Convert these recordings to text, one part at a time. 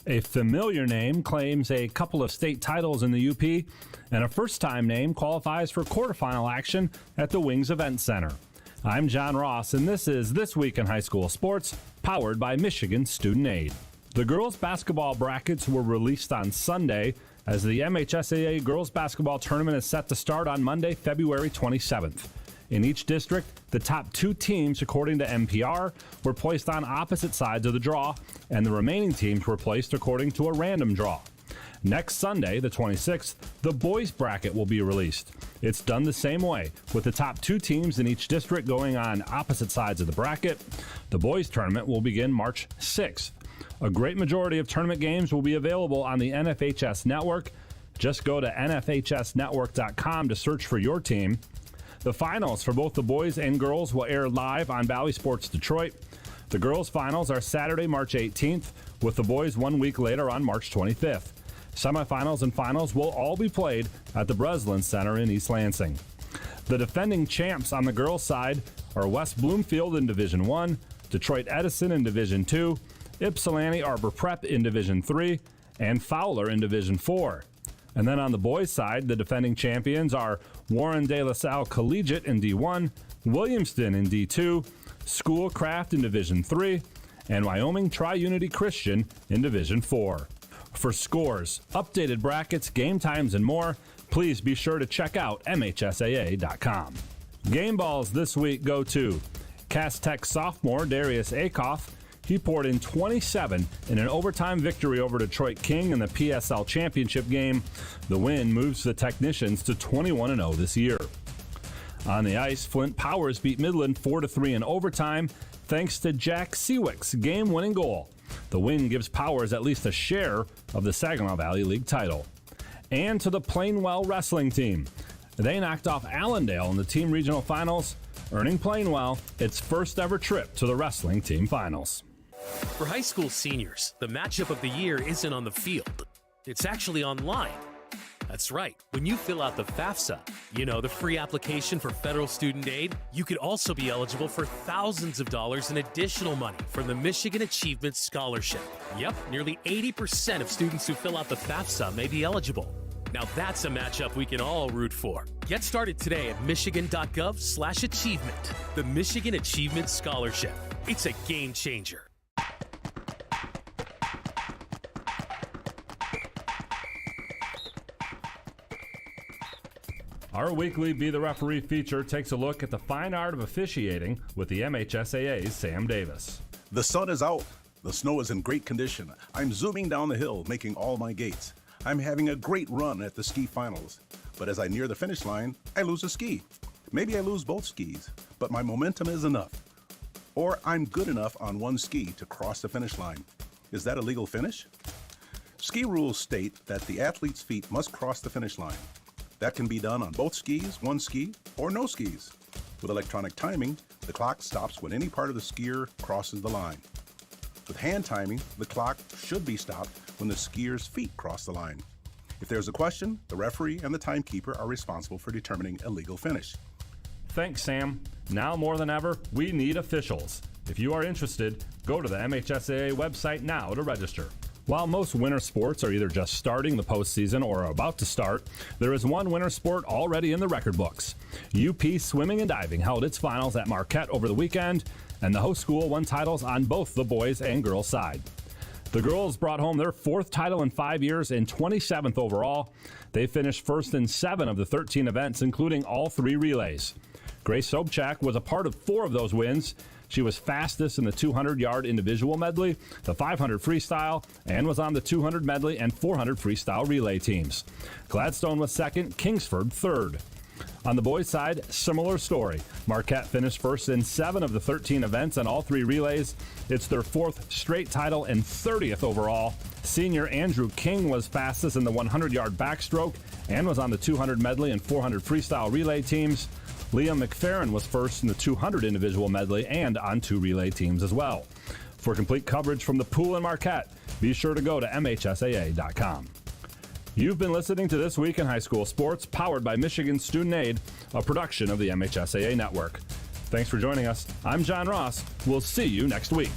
A familiar name claims a couple of state titles in the UP, and a first-time name qualifies for quarterfinal action at the Wings Event Center. I'm John Ross, and this is This Week in High School Sports, powered by Michigan Student Aid. The girls' basketball brackets were released on Sunday, as the MHSAA girls' basketball tournament is set to start on Monday, February 27th. In each district, the top 2 teams, according to NPR, were placed on opposite sides of the draw, and the remaining teams were placed according to a random draw. Next Sunday, the 26th, the boys' bracket will be released. It's done the same way, with the top 2 teams in each district going on opposite sides of the bracket. The boys' tournament will begin March 6th. A great majority of tournament games will be available on the NFHS network. Just go to nfhsnetwork.com to search for your team. The finals for both the boys and girls will air live on Valley Sports Detroit. The girls' finals are Saturday, March 18th, with the boys 1 week later on March 25th. Semifinals and finals will all be played at the Breslin Center in East Lansing. The defending champs on the girls' side are West Bloomfield in Division I, Detroit Edison in Division II, Ypsilanti Arbor Prep in Division III, and Fowler in Division IV. And then on the boys' side, the defending champions are Warren De La Salle Collegiate in D1, Williamston in D2, Schoolcraft in Division III, and Wyoming Tri-Unity Christian in Division IV. For scores, updated brackets, game times, and more, please be sure to check out MHSAA.com. Game balls this week go to Cass Tech sophomore Darius Akoff. He poured in 27 in an overtime victory over Detroit King in the PSL Championship game. The win moves the Technicians to 21-0 this year. On the ice, Flint Powers beat Midland 4-3 in overtime thanks to Jack Seawick's game-winning goal. The win gives Powers at least a share of the Saginaw Valley League title. And to the Plainwell wrestling team. They knocked off Allendale in the team regional finals, earning Plainwell its first ever trip to the wrestling team finals. For high school seniors, the matchup of the year isn't on the field. It's actually online. That's right. When you fill out the FAFSA, the free application for federal student aid, you could also be eligible for thousands of dollars in additional money from the Michigan Achievement Scholarship. Yep, nearly 80% of students who fill out the FAFSA may be eligible. Now that's a matchup we can all root for. Get started today at michigan.gov/achievement. The Michigan Achievement Scholarship. It's a game changer. Our weekly Be the Referee feature takes a look at the fine art of officiating with the MHSAA's Sam Davis. The sun is out. The snow is in great condition. I'm zooming down the hill, making all my gates. I'm having a great run at the ski finals. But as I near the finish line, I lose a ski. Maybe I lose both skis, but my momentum is enough. Or I'm good enough on one ski to cross the finish line. Is that a legal finish? Ski rules state that the athlete's feet must cross the finish line. That can be done on both skis, one ski, or no skis. With electronic timing, the clock stops when any part of the skier crosses the line. With hand timing, the clock should be stopped when the skier's feet cross the line. If there's a question, the referee and the timekeeper are responsible for determining a legal finish. Thanks, Sam. Now more than ever, we need officials. If you are interested, go to the MHSAA website now to register. While most winter sports are either just starting the postseason or are about to start, there is one winter sport already in the record books. UP Swimming and Diving held its finals at Marquette over the weekend, and the host school won titles on both the boys and girls side. The girls brought home their 4th title in 5 years and 27th overall. They finished first in 7 of the 13 events, including all 3 relays. Grace Sobchak was a part of 4 of those wins. She was fastest in the 200-yard individual medley, the 500 freestyle, and was on the 200 medley and 400 freestyle relay teams. Gladstone was second, Kingsford third. On the boys' side, similar story. Marquette finished first in 7 of the 13 events on all 3 relays. It's their 4th straight title and 30th overall. Senior Andrew King was fastest in the 100-yard backstroke and was on the 200 medley and 400 freestyle relay teams. Liam McFerrin was first in the 200 individual medley and on 2 relay teams as well. For complete coverage from the pool in Marquette, be sure to go to MHSAA.com. You've been listening to This Week in High School Sports, powered by Michigan Student Aid, a production of the MHSAA Network. Thanks for joining us. I'm John Ross. We'll see you next week.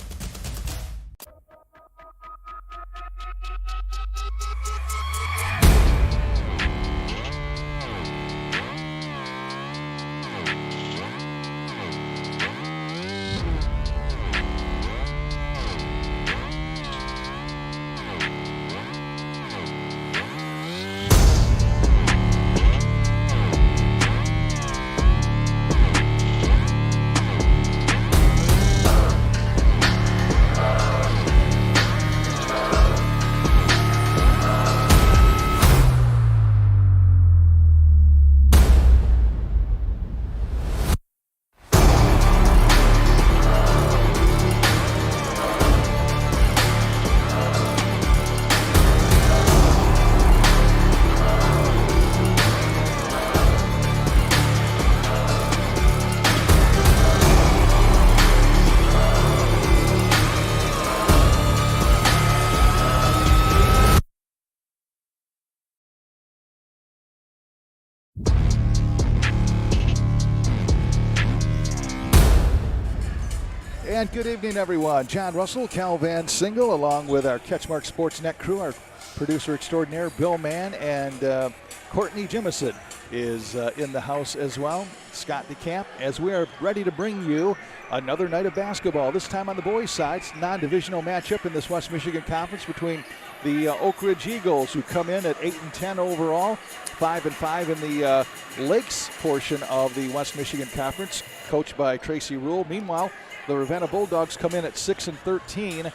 And good evening, everyone. John Russell, Cal Van Single, along with our CatchMark SportsNet crew, our producer extraordinaire, Bill Mann, and Courtney Jimison is in the house as well. Scott DeCamp, as we are ready to bring you another night of basketball. This time on the boys' side, it's a non-divisional matchup in this West Michigan Conference between the Oakridge Eagles, who come in at 8-10 overall, 5-5 in the Lakes portion of the West Michigan Conference, coached by Tracy Rule. Meanwhile, the Ravenna Bulldogs come in at 6-13,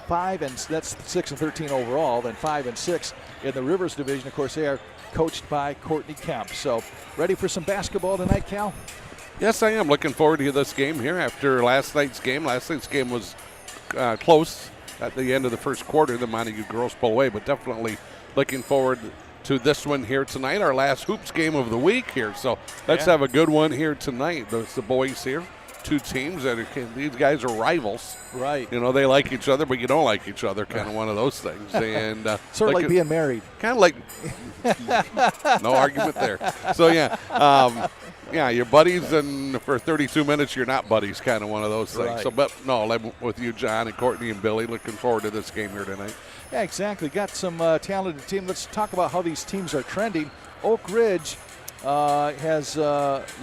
that's 6-13 overall, then 5-6 in the Rivers Division. Of course, they are coached by Courtney Kemp. So, ready for some basketball tonight, Cal? Yes, I am. Looking forward to this game here after last night's game. Last night's game was close at the end of the first quarter. The Montague girls pulled away, but definitely looking forward to this one here tonight, our last hoops game of the week here. So let's have a good one here tonight. There's the boys here, two teams that these guys are rivals. Right. You know, they like each other, but you don't like each other, kind of one of those things. And sort of like being married. Kind of like, no argument there. So, yeah, you're buddies, and for 32 minutes, you're not buddies, kind of one of those things. Right. So, but no, I'm with you, John, and Courtney and Billy. Looking forward to this game here tonight. Yeah, exactly. Got some talented team. Let's talk about how these teams are trending. Oakridge has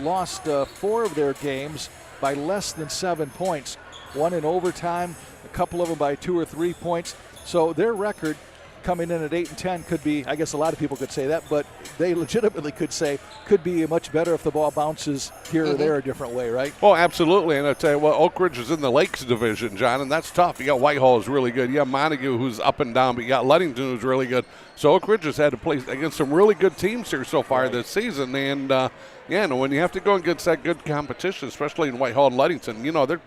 lost 4 of their games by less than 7 points. One in overtime, a couple of them by 2 or 3 points. So their record coming in at 8-10 could be, I guess a lot of people could say that, but they legitimately could say could be much better if the ball bounces here or there a different way, right? Oh, absolutely. And I tell you what, Oakridge is in the Lakes division, John, and that's tough. You got Whitehall who's really good. You got Montague who's up and down, but you got Ludington who's really good. So Oakridge has had to play against some really good teams here so far this season. And, when you have to go against that good competition, especially in Whitehall and Ludington, you know, they're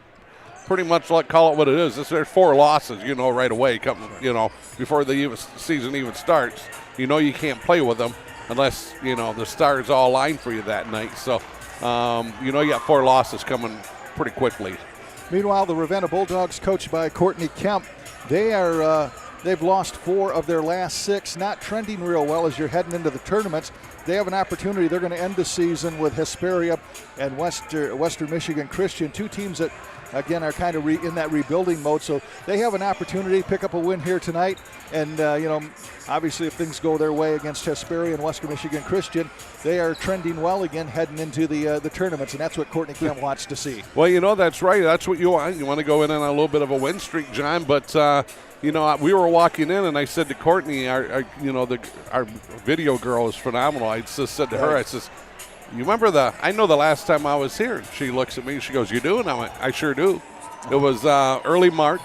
pretty much call it what it is. There's 4 losses, right away, before the season even starts. You know you can't play with them unless, the stars all align for you that night. So, you got 4 losses coming pretty quickly. Meanwhile, the Ravenna Bulldogs, coached by Courtney Kemp, they've lost 4 of their last 6, not trending real well as you're heading into the tournaments. They have an opportunity. They're going to end the season with Hesperia and Western Michigan Christian, 2 teams that, again, are kind of in that rebuilding mode. So they have an opportunity to pick up a win here tonight. And, obviously if things go their way against Hesperia and Western Michigan Christian, they are trending well again heading into the tournaments. And that's what Courtney Kemp wants to see. Well, that's right. That's what you want. You want to go in on a little bit of a win streak, John. But, we were walking in and I said to Courtney, our video girl is phenomenal. I just said to her, I says, you remember I know the last time I was here. She looks at me, she goes, you do? And I went, I sure do. It was early March,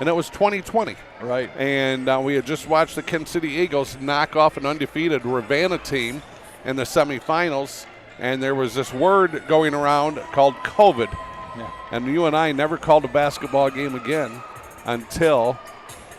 and it was 2020. Right. And we had just watched the Kansas City Eagles knock off an undefeated Ravenna team in the semifinals, and there was this word going around called COVID. Yeah. And you and I never called a basketball game again until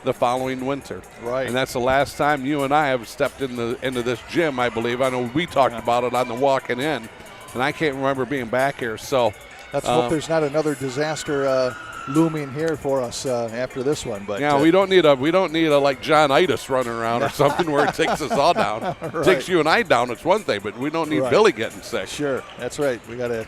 the following winter. Right. And that's the last time you and I have stepped into this gym, I believe. I know we talked about it on the walking in, and I can't remember being back here. So let's hope there's not another disaster looming here for us after this one. But yeah, we don't need a like John Itis running around or something where it takes us all down. Right. It takes you and I down, it's one thing, but we don't need Billy getting sick. Sure, that's right. We got to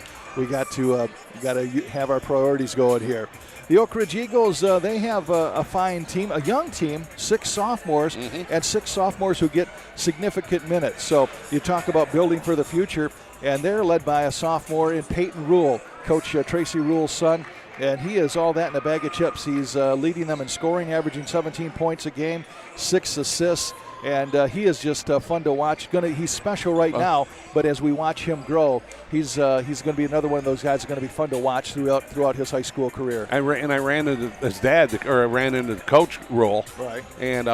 have our priorities going here. The Oakridge Eagles, they have a fine team, a young team, 6 sophomores, and 6 sophomores who get significant minutes. So you talk about building for the future, and they're led by a sophomore in Peyton Rule, Coach Tracy Rule's son, and he is all that in a bag of chips. He's leading them in scoring, averaging 17 points a game, 6 assists. And he is just fun to watch. He's special right now, but as we watch him grow, he's going to be another one of those guys that's going to be fun to watch throughout his high school career. I ran into his dad, or I ran into the coach Rule, right? And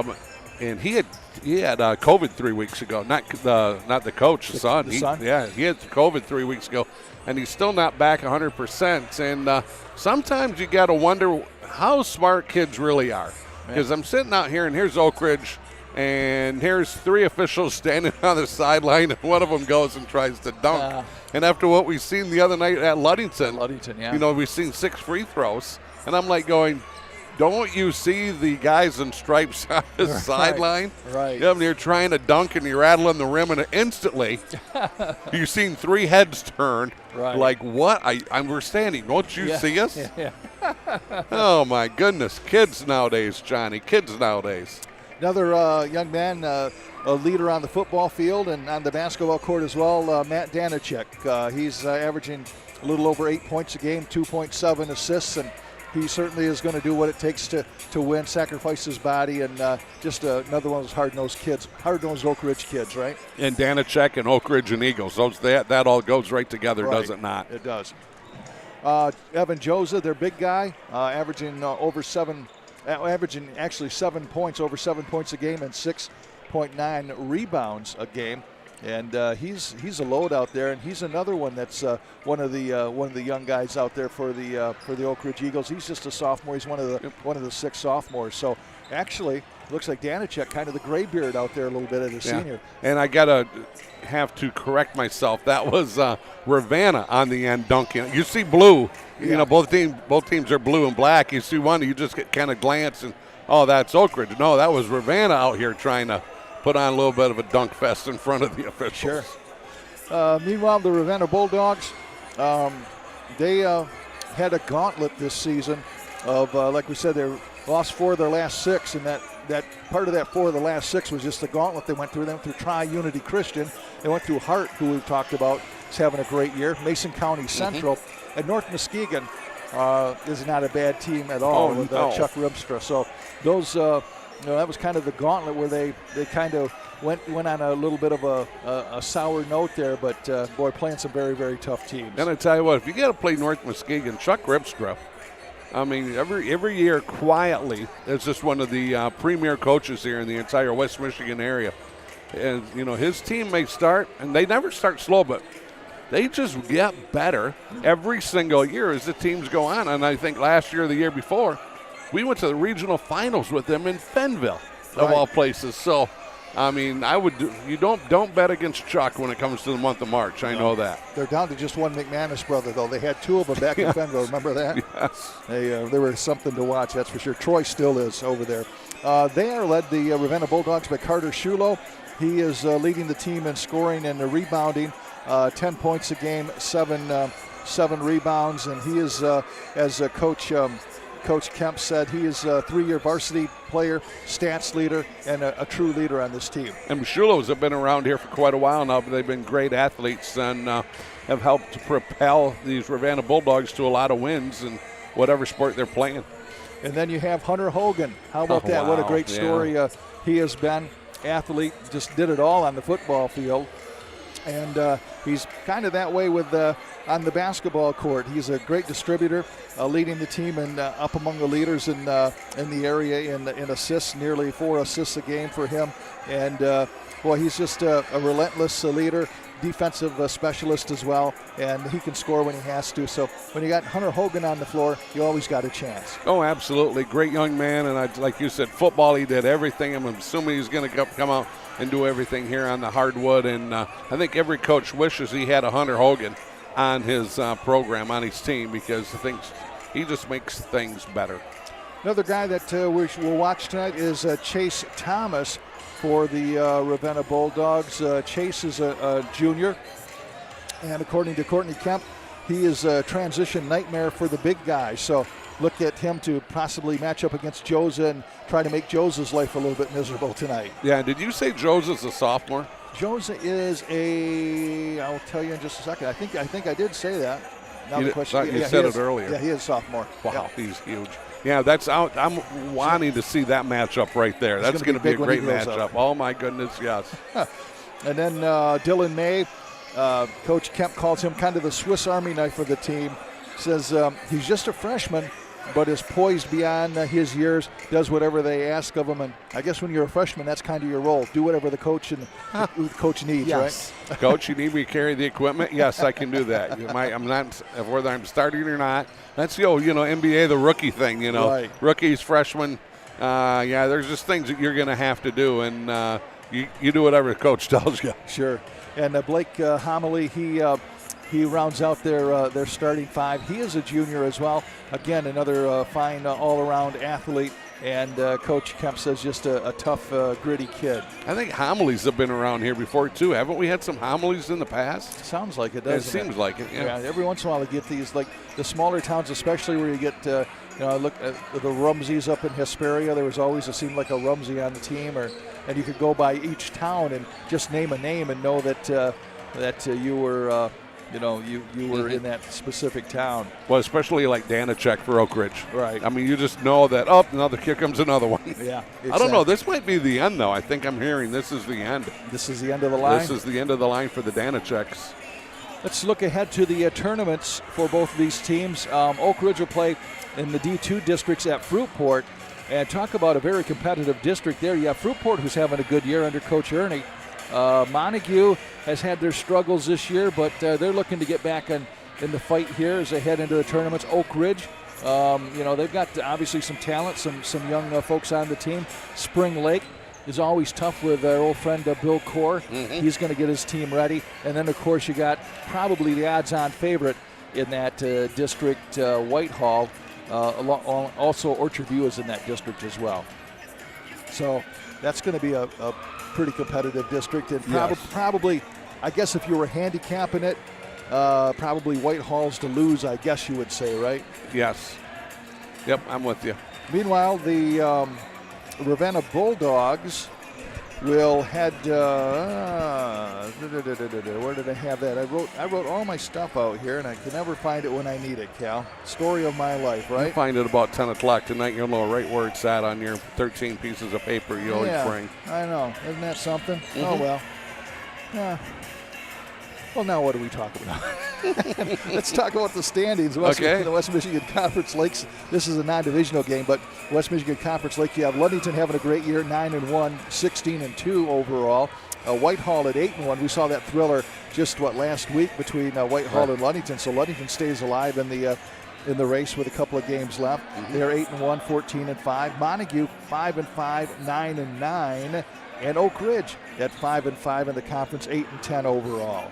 he had COVID 3 weeks ago. Not the coach, the son. The son? He had COVID 3 weeks ago, and he's still not back 100%. And sometimes you got to wonder how smart kids really are, because I'm sitting out here, and here's Oakridge. And here's 3 officials standing on the sideline, and one of them goes and tries to dunk. And after what we've seen the other night at Ludington, yeah. we've seen 6 free throws. And I'm like going, don't you see the guys in stripes on the sideline? Right. Yeah, and you're trying to dunk and you're rattling the rim, and instantly you've seen 3 heads turn. Right. Like, what? We're standing. Don't you see us? Yeah. Oh, my goodness. Kids nowadays, Johnny. Kids nowadays. Another young man, a leader on the football field and on the basketball court as well, Matt Danachek. He's averaging a little over 8 points a game, 2.7 assists, and he certainly is going to do what it takes to win, sacrifice his body, and just another one of those hard-nosed Oakridge kids, right? And Danachek and Oakridge and Eagles, that all goes right together, right. does it not? It does. Evan Joza, their big guy, averaging actually 7 points, over 7 points a game, and 6.9 rebounds a game. And he's a load out there, and he's another one that's one of the young guys out there for the Oakridge Eagles. He's just a sophomore. He's one of the 6 sophomores. So actually, looks like Danachek, kind of the gray beard out there a little bit as a senior. And I gotta have to correct myself. That was Ravenna on the end dunking. You see blue. You know, both teams are blue and black. You see one, you just get kind of glance and, oh, that's Oakridge. No, that was Ravenna out here trying to put on a little bit of a dunk fest in front of the officials. Sure. Meanwhile, the Ravenna Bulldogs, they had a gauntlet this season of, like we said, they lost 4 of their last 6, and that part of that 4 of the last 6 was just the gauntlet they went through. They went through Tri-Unity Christian. They went through Hart, who we've talked about, is having a great year. Mason County Central. And North Muskegon is not a bad team at all with Chuck Ribstra. So those, that was kind of the gauntlet where they kind of went on a little bit of a sour note there. But, boy, playing some very, very tough teams. And I tell you what, if you got to play North Muskegon, Chuck Ribstra, I mean, every year quietly is just one of the premier coaches here in the entire West Michigan area. And, you know, his team may start, and they never start slow, but they just get better every single year as the teams go on. And I think last year or the year before, we went to the regional finals with them in Fenville, of all places. So, I mean, you don't bet against Chuck when it comes to the month of March. I know that. They're down to just one McManus brother, though. They had 2 of them back in Fenville. Remember that? Yes. They were something to watch, that's for sure. Troy still is over there. They are led, the Ravenna Bulldogs, by Carter Shulo. He is leading the team in scoring and rebounding. 10 points a game, 7 rebounds, and he is, as Coach Kemp said, he is a 3-year varsity player, stats leader, and a true leader on this team. And Shulos have been around here for quite a while now, but they've been great athletes and have helped to propel these Ravenna Bulldogs to a lot of wins in whatever sport they're playing. And then you have Hunter Hogan. How about that? Wow. What a great story he has been. Athlete, just did it all on the football field. And he's kind of that way with on the basketball court. He's a great distributor, leading the team and up among the leaders in the area in assists, nearly 4 assists a game for him. And boy, he's just a relentless leader, defensive specialist as well, and he can score when he has to. So when you got Hunter Hogan on the floor, you always got a chance. Oh, absolutely. Great young man, and like you said, football, he did everything. I'm assuming he's going to come out and do everything here on the hardwood, and I think every coach wishes he had a Hunter Hogan on his program, on his team, because he just makes things better. Another guy that we'll watch tonight is Chase Thomas for the Ravenna Bulldogs. Chase is a junior, and according to Courtney Kemp, he is a transition nightmare for the big guy. So look at him to possibly match up against Joza and try to make Joza's life a little bit miserable tonight. Yeah, did you say Joza's a sophomore? Joza is I'll tell you in just a second. I think I did say that. Now you the question, said it earlier. Yeah, he is a sophomore. Wow, he's huge. Yeah, I'm wanting to see that matchup right there. That's going to be a great matchup. Oh, my goodness, yes. And then Dylan May, Coach Kemp calls him kind of the Swiss Army knife of the team. Says he's just a freshman, but is poised beyond his years, does whatever they ask of him. And I guess when you're a freshman, that's kind of your role. Do whatever the coach coach needs, yes. Right? Coach, you need me to carry the equipment? Yes, I can do that. I'm not, whether I'm starting or not. That's the old, NBA, the rookie thing, Right. Rookies, freshmen. There's just things that you're going to have to do, and you do whatever the coach tells you. Sure. And Blake Homily, He rounds out their starting five. He is a junior as well. Again, another fine all-around athlete. And Coach Kemp says just a tough, gritty kid. I think homilies have been around here before, too. Haven't we had some homilies in the past? Sounds like it, doesn't it? It seems like it, yeah. Every once in a while they get these, like the smaller towns, especially where you get, look at the Rumseys up in Hesperia. There was always, it seemed like a Rumsey on the team. And you could go by each town and just name a name and know that you were you were in that specific town. Well, especially like Danacek for Oakridge. Right. I mean, you just know that, here comes another one. Yeah. Exactly. I don't know. This might be the end, though. I think I'm hearing this is the end. This is the end of the line? This is the end of the line for the Danacheks. Let's look ahead to the tournaments for both of these teams. Oakridge will play in the D2 districts at Fruitport. And talk about a very competitive district there. You have Fruitport, who's having a good year under Coach Ernie. Montague has had their struggles this year, but they're looking to get back in the fight here as they head into the tournaments. Oakridge, they've got obviously some talent, some young folks on the team. Spring Lake is always tough with our old friend Bill Core. Mm-hmm. He's going to get his team ready. And then, of course, you got probably the odds-on favorite in that district, Whitehall. Also, Orchard View is in that district as well. So that's going to be a pretty competitive district, and probably, I guess if you were handicapping it, probably Whitehall's to lose, I guess you would say, right? Yes. Yep, I'm with you. Meanwhile, the Ravenna Bulldogs will head. Where did I have that? I wrote all my stuff out here, and I can never find it when I need it, Cal. Story of my life, right? You'll find it about 10 o'clock tonight. You'll know right where it's at on your 13 pieces of paper you always bring. I know. Isn't that something? Mm-hmm. Oh, well. Yeah. Well, now what do we talk about? Let's talk about the standings. The West Michigan Conference Lakes. This is a non-divisional game, but West Michigan Conference Lake, you have Ludington having a great year, 9-1, 16-2 overall. Whitehall at 8-1. We saw that thriller just last week between Whitehall and Ludington. So Ludington stays alive in the race with a couple of games left. Mm-hmm. They're 8-1, 14-5. Montague 5-5, 9-9, and Oakridge at 5-5 in the conference, 8-10 overall.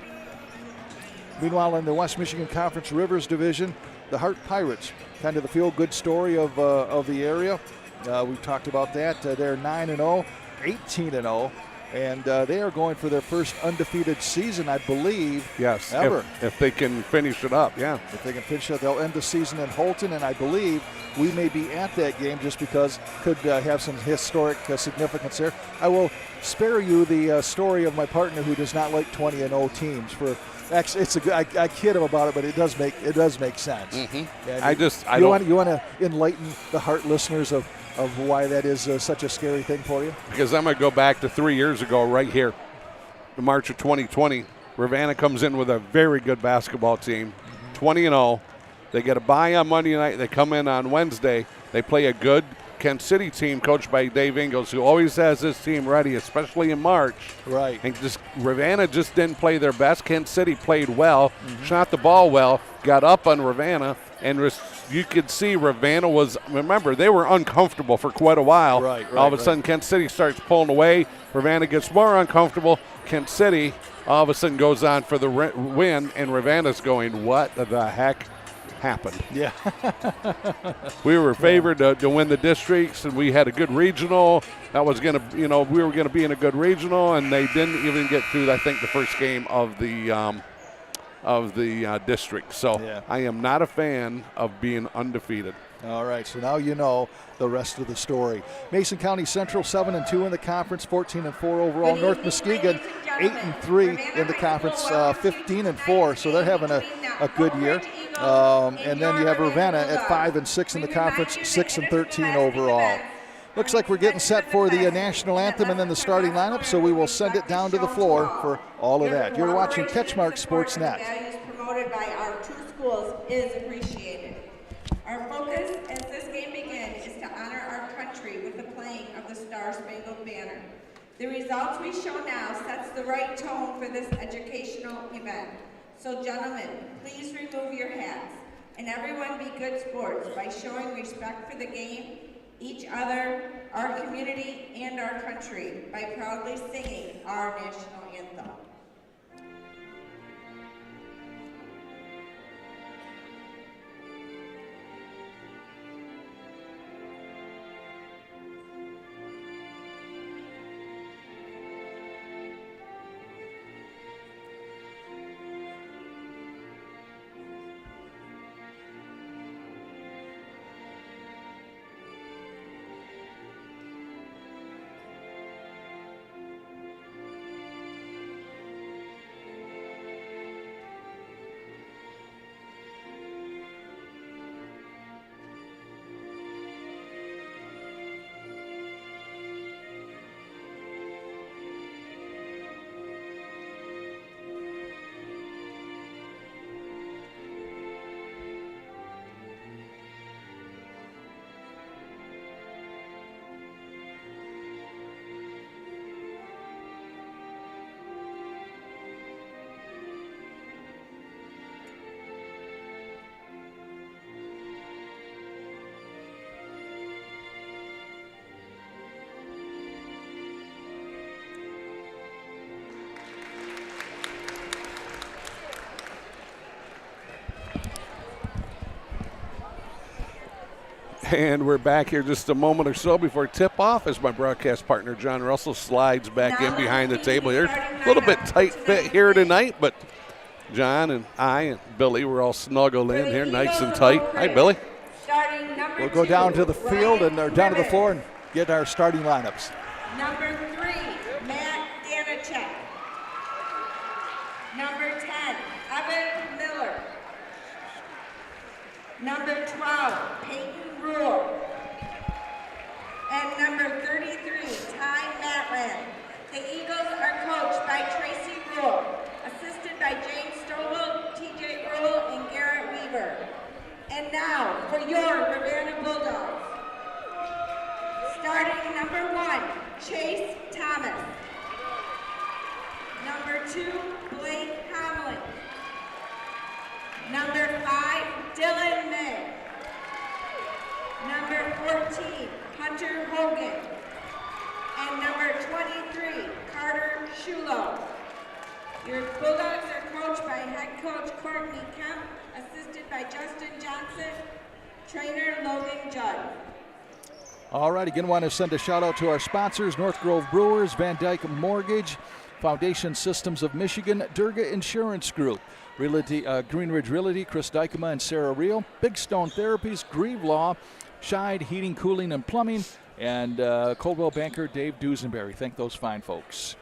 Meanwhile, in the West Michigan Conference Rivers Division, the Hart Pirates, kind of the feel-good story of the area. We've talked about that. They're 9-0, 18-0, and they are going for their first undefeated season, I believe, ever. If they can finish it up, yeah. If they can finish it, they'll end the season in Holton, and I believe we may be at that game just because could have some historic significance there. I will spare you the story of my partner who does not like 20-0 teams. Actually, it's I kid him about it, but it does make sense. Mm-hmm. You want to enlighten the Hart listeners of why that is such a scary thing for you? Because I'm going to go back to 3 years ago right here, in March of 2020. Ravenna comes in with a very good basketball team, 20-0. They get a bye on Monday night. They come in on Wednesday. They play a good Kent City team coached by Dave Ingles, who always has his team ready, especially in March. Right. And Ravenna just didn't play their best. Kent City played well, shot the ball well, got up on Ravenna, and you could see Ravenna remember, they were uncomfortable for quite a while. Right, all of a sudden, Kent City starts pulling away. Ravenna gets more uncomfortable. Kent City all of a sudden goes on for the win, and Ravenna's going, what the heck happened? Yeah. We were favored to win the districts, and we had a good regional. That was going to, we were going to be in a good regional, and they didn't even get through, I think, the first game of the district. So I am not a fan of being undefeated. All right, so now you know the rest of the story. Mason County Central 7-2 in the conference, 14-4 overall. North Muskegon 8-3 in the conference, 15-4. So they're having a good year. And then you have Ravenna at 5-6 in the conference, 6-13 overall. Looks like we're getting set for the national anthem and then the starting lineup, so we will send it down to the floor for all of that. You're watching CatchMark SportsNet. Values promoted by our two schools is appreciated. Our focus as this game begins is to honor our country with the playing of the Star-Spangled Banner. The results we show now sets the right tone for this educational event. So gentlemen, please remove your hats, and everyone be good sports by showing respect for the game, each other, our community, and our country by proudly singing our national anthem. And we're back here just a moment or so before tip-off as my broadcast partner John Russell slides back in behind the table here. A little bit tight fit here tonight, but John and I and Billy, we're all snuggled in here, nice and tight. Hi, Billy. We'll go down to the field and down to the floor and get our starting lineups. Number 3, Matt Danachek. Number 10, Evan Miller. Number 12, Peyton Rule. And number 33, Ty Matland. The Eagles are coached by Tracy Rule, assisted by James Stovall, TJ Rule, and Garrett Weaver. And now for your Ravenna Bulldogs. Starting number 1, Chase Thomas. Number 2, Blake Hamlin. Number 5, Dylan May. Number 14, Hunter Hogan. And number 23, Carter Shulo. Your Bulldogs are coached by head coach Courtney Kemp, assisted by Justin Johnson, trainer Logan Judd. All right, again, want to send a shout out to our sponsors, North Grove Brewers, Van Dyke Mortgage, Foundation Systems of Michigan, Durga Insurance Group, Realty, Green Ridge Realty, Chris Dykema and Sarah Reel, Big Stone Therapies, Grieve Law, Scheid Heating, Cooling, and Plumbing, and Coldwell banker Dave Dusenberry. Thank those fine folks.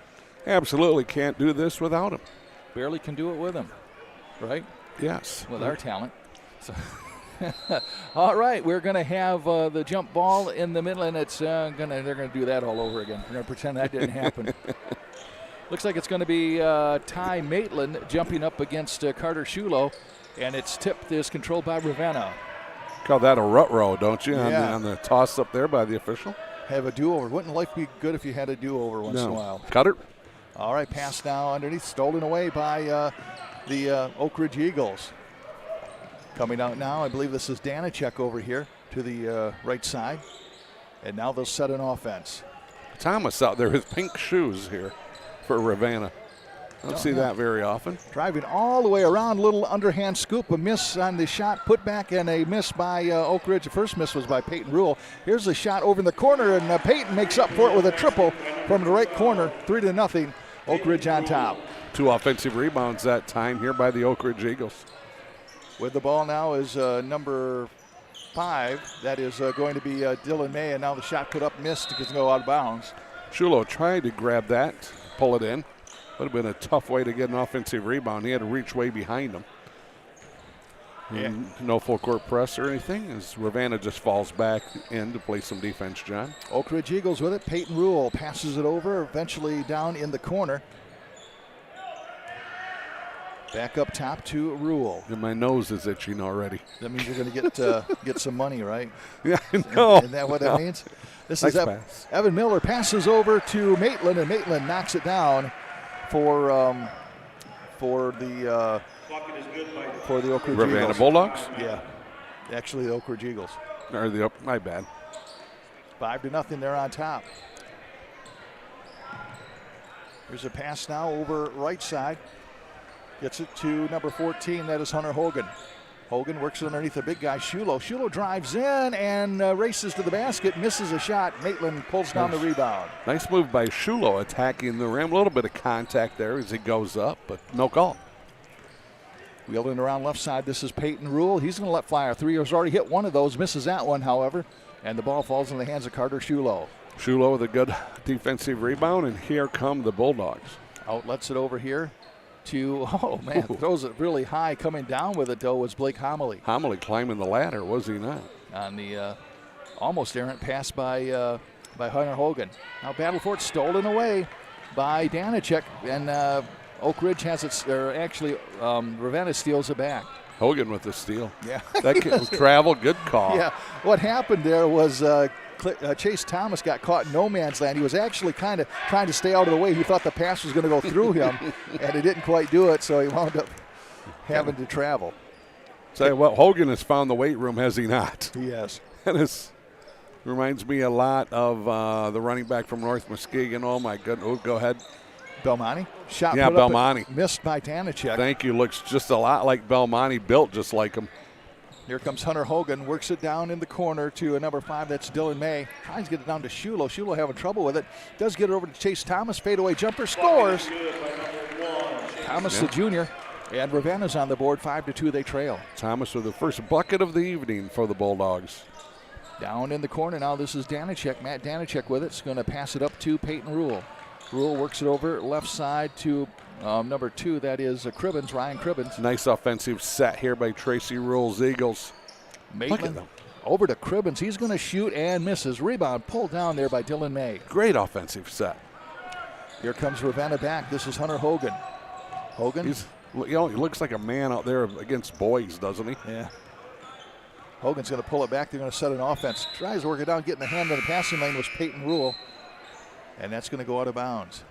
Absolutely can't do this without him. Barely can do it with them, right? Yes. With our talent. So all right, we're going to have the jump ball in the middle, and they're going to do that all over again. We're going to pretend that didn't happen. Looks like it's going to be Ty Maitland jumping up against Carter Shulo, and its tip is controlled by Ravenna. Call that a rut row, don't you, Yeah. on the toss up there by the official? Have a do-over. Wouldn't life be good if you had a do-over once in a while? Cutter. All right, pass now underneath, stolen away by the Oakridge Eagles. Coming out now, I believe this is Danachek over here to the right side. And now they'll set an offense. Thomas out there, his pink shoes here for Ravenna. Don't see that very often. Driving all the way around, little underhand scoop, a miss on the shot, put back, and a miss by Oakridge. The first miss was by Peyton Rule. Here's a shot over in the corner, and Peyton makes up for it with a triple from the right corner, 3-0. Oakridge on top. 2 offensive rebounds that time here by the Oakridge Eagles. With the ball now is number 5. That is going to be Dylan May, and now the shot put up missed because it go out of bounds. Shulo tried to grab that, pull it in. Would have been a tough way to get an offensive rebound. He had to reach way behind him. Yeah. No full court press or anything as Ravenna just falls back in to play some defense, John. Oakridge Eagles with it. Peyton Rule passes it over, eventually down in the corner. Back up top to Rule. And my nose is itching already. That means you're going to get some money, right? Yeah, I know. Isn't that what that means? This Nice is pass. Evan Miller passes over to Maitland, and Maitland knocks it down for the Oakridge Ravenna Eagles. Bulldogs? Yeah, actually the Oakridge Eagles. Or the my bad. 5-0. They're on top. Here's a pass now over right side. Gets it to number 14. That is Hunter Hogan. Hogan works underneath the big guy, Shulo. Shulo drives in and races to the basket, misses a shot. Maitland pulls down the rebound. Nice move by Shulo attacking the rim. A little bit of contact there as he goes up, but no call. Wheeling around left side, this is Peyton Rule. He's going to let fly a three. He's already hit one of those, misses that one, however. And the ball falls in the hands of Carter Shulo. Shulo with a good defensive rebound, and here come the Bulldogs. Outlets it over here to, oh man, throws it really high. Coming down with it, though, was Blake Homily. Homily climbing the ladder, was he not? On the almost errant pass by Hunter Hogan. Now battle for it, stolen away by Danachek, and Oakridge has it, or actually Ravenna steals it back. Hogan with the steal. Yeah. That kid was travel, good call. Yeah, what happened there was Chase Thomas got caught in no man's land. He was actually kind of trying to stay out of the way. He thought the pass was going to go through him, and he didn't quite do it, so he wound up having to travel. Say what, Hogan has found the weight room, has he not? He has. And this reminds me a lot of the running back from North Muskegon. Oh, my goodness. Oh, go ahead. Belmonte. Shot Yeah, put up, Belmonte. missed by Danachek. Thank you. Looks just a lot like Belmonte, built just like him. Here comes Hunter Hogan, works it down in the corner to a number 5, that's Dylan May. Tries to get it down to Shulo. Shulo having trouble with it. Does get it over to Chase Thomas, fadeaway jumper, scores. Thomas the junior, and Ravenna's on the board, 5-2 they trail. Thomas with the first bucket of the evening for the Bulldogs. Down in the corner now, this is Danicek. Matt Danicek with it. It's going to pass it up to Peyton Rule. Rule works it over left side to number 2, that is Cribbins, Ryan Cribbins. Nice offensive set here by Tracy Rule's Eagles. Maitland over to Cribbins. He's going to shoot and misses. Rebound pulled down there by Dylan May. Great offensive set. Here comes Ravenna back. This is Hunter Hogan. Hogan. He looks like a man out there against boys, doesn't he? Yeah. Hogan's going to pull it back. They're going to set an offense. Tries to work it down, getting the hand in the passing lane was Peyton Rule. And that's going to go out of bounds.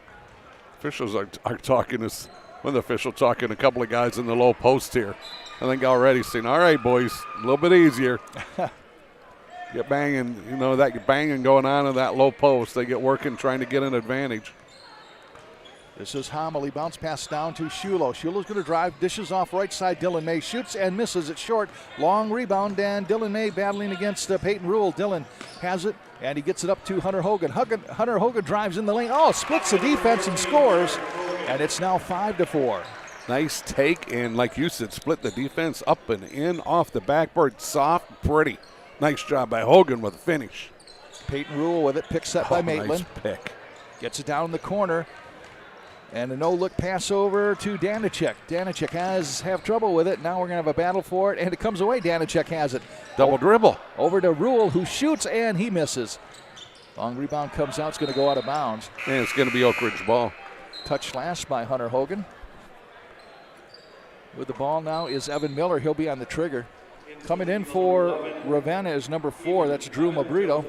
Officials are talking this. One of the officials talking to a couple of guys in the low post here. I think already saying, all right, boys, a little bit easier. Get banging, that banging going on in that low post. They get working, trying to get an advantage. This is Homily, bounce pass down to Shulo. Shulo's going to drive, dishes off right side. Dylan May shoots and misses it short. Long rebound, and Dylan May battling against Peyton Rule. Dylan has it, and he gets it up to Hunter Hogan. Hunter Hogan drives in the lane. Oh, splits the defense and scores, and it's now 5-4. Nice take, and like you said, split the defense up and in, off the backboard, soft, pretty. Nice job by Hogan with the finish. Peyton Rule with it, pick set by Maitland. Nice pick. Gets it down in the corner. And a no-look pass over to Danicek. Danicek have trouble with it. Now we're going to have a battle for it, and it comes away. Danicek has it. Double dribble. Over to Rule, who shoots, and he misses. Long rebound comes out. It's going to go out of bounds. And it's going to be Oakridge ball. Touch slash by Hunter Hogan. With the ball now is Evan Miller. He'll be on the trigger. Coming in for Ravenna is number 4. That's Drew Mabrito.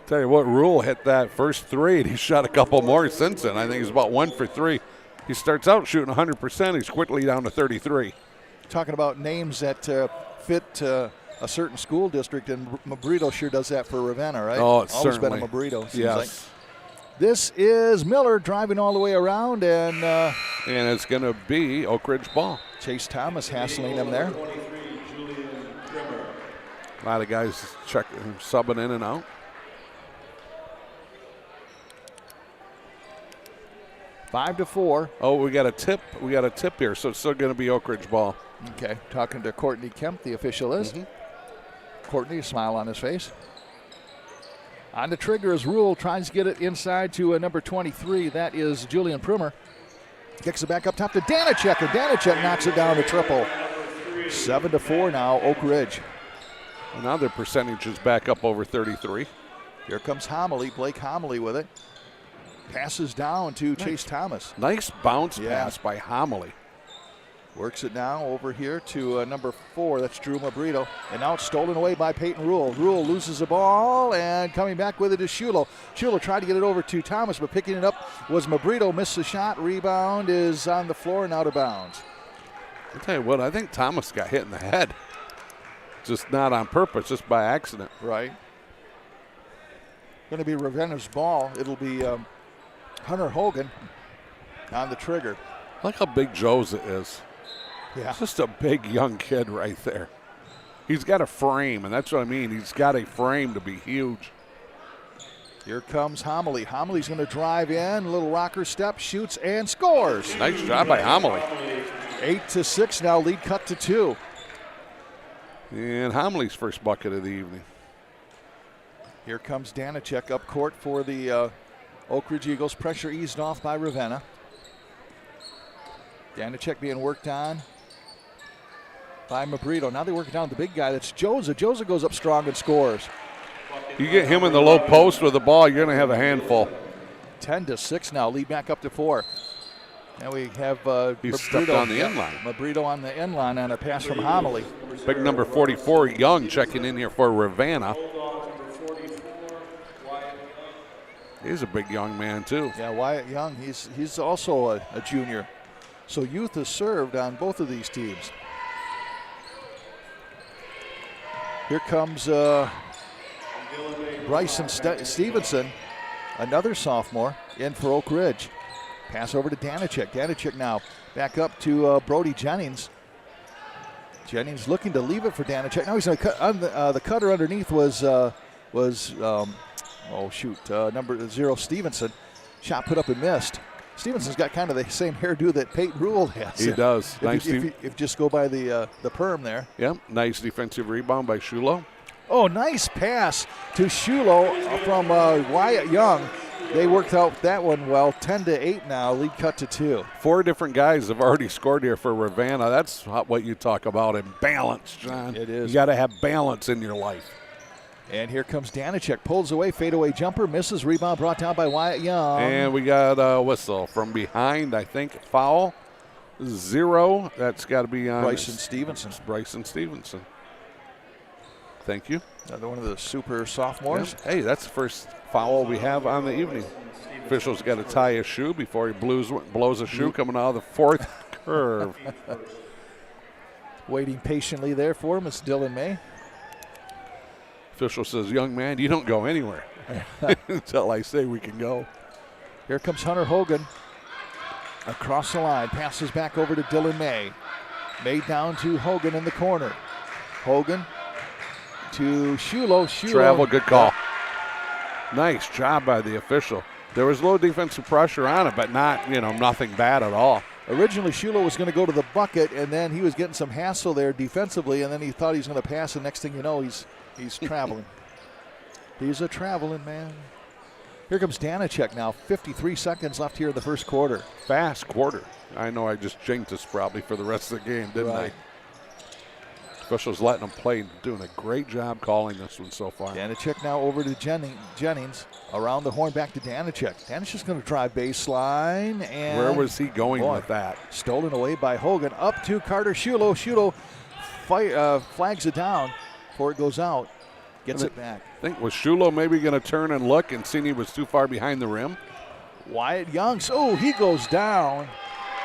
Tell you what, Rule hit that first 3, and he shot a couple more since then. I think he's about 1 for 3. He starts out shooting 100%. He's quickly down to 33. Talking about names that fit a certain school district, and Mabrito sure does that for Ravenna, right? Oh, it's always certainly been a Mabrito. Yes. Like. This is Miller driving all the way around, and it's going to be Oakridge ball. Chase Thomas hassling him there. A lot of guys subbing in and out. 5-4. Oh, we got a tip. We got a tip here, so it's still going to be Oakridge ball. Okay, talking to Courtney Kemp, the official is. Courtney, a smile on his face. On the trigger is Rule, tries to get it inside to number 23. That is Julian Prumer. Kicks it back up top to Danicek, and Danicek knocks it down to triple. 7-4 now, Oakridge. Well, now their percentage is back up over 33. Here comes Homily, Blake Homily with it. Passes down to Chase Thomas. Nice bounce pass by Homily. Works it now over here to number 4. That's Drew Mabrito. And now it's stolen away by Peyton Rule. Rule loses the ball, and coming back with it is Shulo. Shulo tried to get it over to Thomas, but picking it up was Mabrito. Missed the shot. Rebound is on the floor and out of bounds. I'll tell you what, I think Thomas got hit in the head. Just not on purpose, just by accident. Right. Going to be Ravenna's ball. It'll be Hunter Hogan on the trigger. Look how big Jose is. Yeah. Just a big young kid right there. He's got a frame, and that's what I mean. He's got a frame to be huge. Here comes Homily. Homily's going to drive in, a little rocker step, shoots and scores. Nice job by Homily. 8-6 now, lead cut to 2. And Homily's first bucket of the evening. Here comes Danicek up court for the Oakridge Eagles. Pressure eased off by Ravenna. Danicek being worked on by Mabrito. Now they work down the big guy. That's Jose. Jose goes up strong and scores. You get him in the low post with the ball, you're going to have a handful. 10-6 now, lead back up to 4. Now we have He's stepped on the end line. Mabrito on the end line on a pass from Homily. Big number 44, Young, checking in here for Ravenna. He's a big young man, too. Yeah, Wyatt Young, he's also a junior. So youth has served on both of these teams. Here comes Bryson Stevenson, another sophomore, in for Oak Ridge. Pass over to Danicek. Danicek now back up to Brody Jennings. Jennings looking to leave it for Danachek. Now he's going to cut. On the cutter underneath was number 0 Stevenson. Shot put up and missed. Stevenson's got kind of the same hairdo that Peyton Rule has. He does. If you just go by the perm there. Yep. Nice defensive rebound by Shulo. Oh, nice pass to Shulo from Wyatt Young. They worked out that one well. 10-8 now. Lead cut to 2. 4 different guys have already scored here for Ravenna. That's what you talk about in balance, John. It is. You got to have balance in your life. And here comes Danachek. Pulls away. Fadeaway jumper. Misses. Rebound brought down by Wyatt Young. And we got a whistle from behind, I think. Foul. 0. That's got to be on Bryson Stevenson. Bryson Stevenson. Thank you. Another one of the super sophomores. Yeah. Hey, that's the first foul we have on the evening. Official's got to tie a shoe before he blows a shoe coming out of the 4th curve. Waiting patiently there for him is Dylan May. Official says, young man, you don't go anywhere until I say we can go. Here comes Hunter Hogan. Across the line, passes back over to Dylan May. May down to Hogan in the corner. Hogan to Shulo. Travel, good call. Nice job by the official. There was low defensive pressure on it, but not, nothing bad at all. Originally, Shulo was going to go to the bucket, and then he was getting some hassle there defensively, and then he thought he was going to pass, and next thing you know, he's traveling. He's a traveling man. Here comes Danachek now. 53 seconds left here in the first quarter. Fast quarter. I know I just jinxed us probably for the rest of the game, didn't I? Officials letting them play, doing a great job calling this one so far. Danachek now over to Jennings. Around the horn back to Danachek. Danachek's going to drive baseline. And where was he going with that? Stolen away by Hogan. Up to Carter Shulo. Shulo flags it down before it goes out. Gets it back. I think was Shulo maybe going to turn and look and see he was too far behind the rim? Wyatt Young. Oh, he goes down.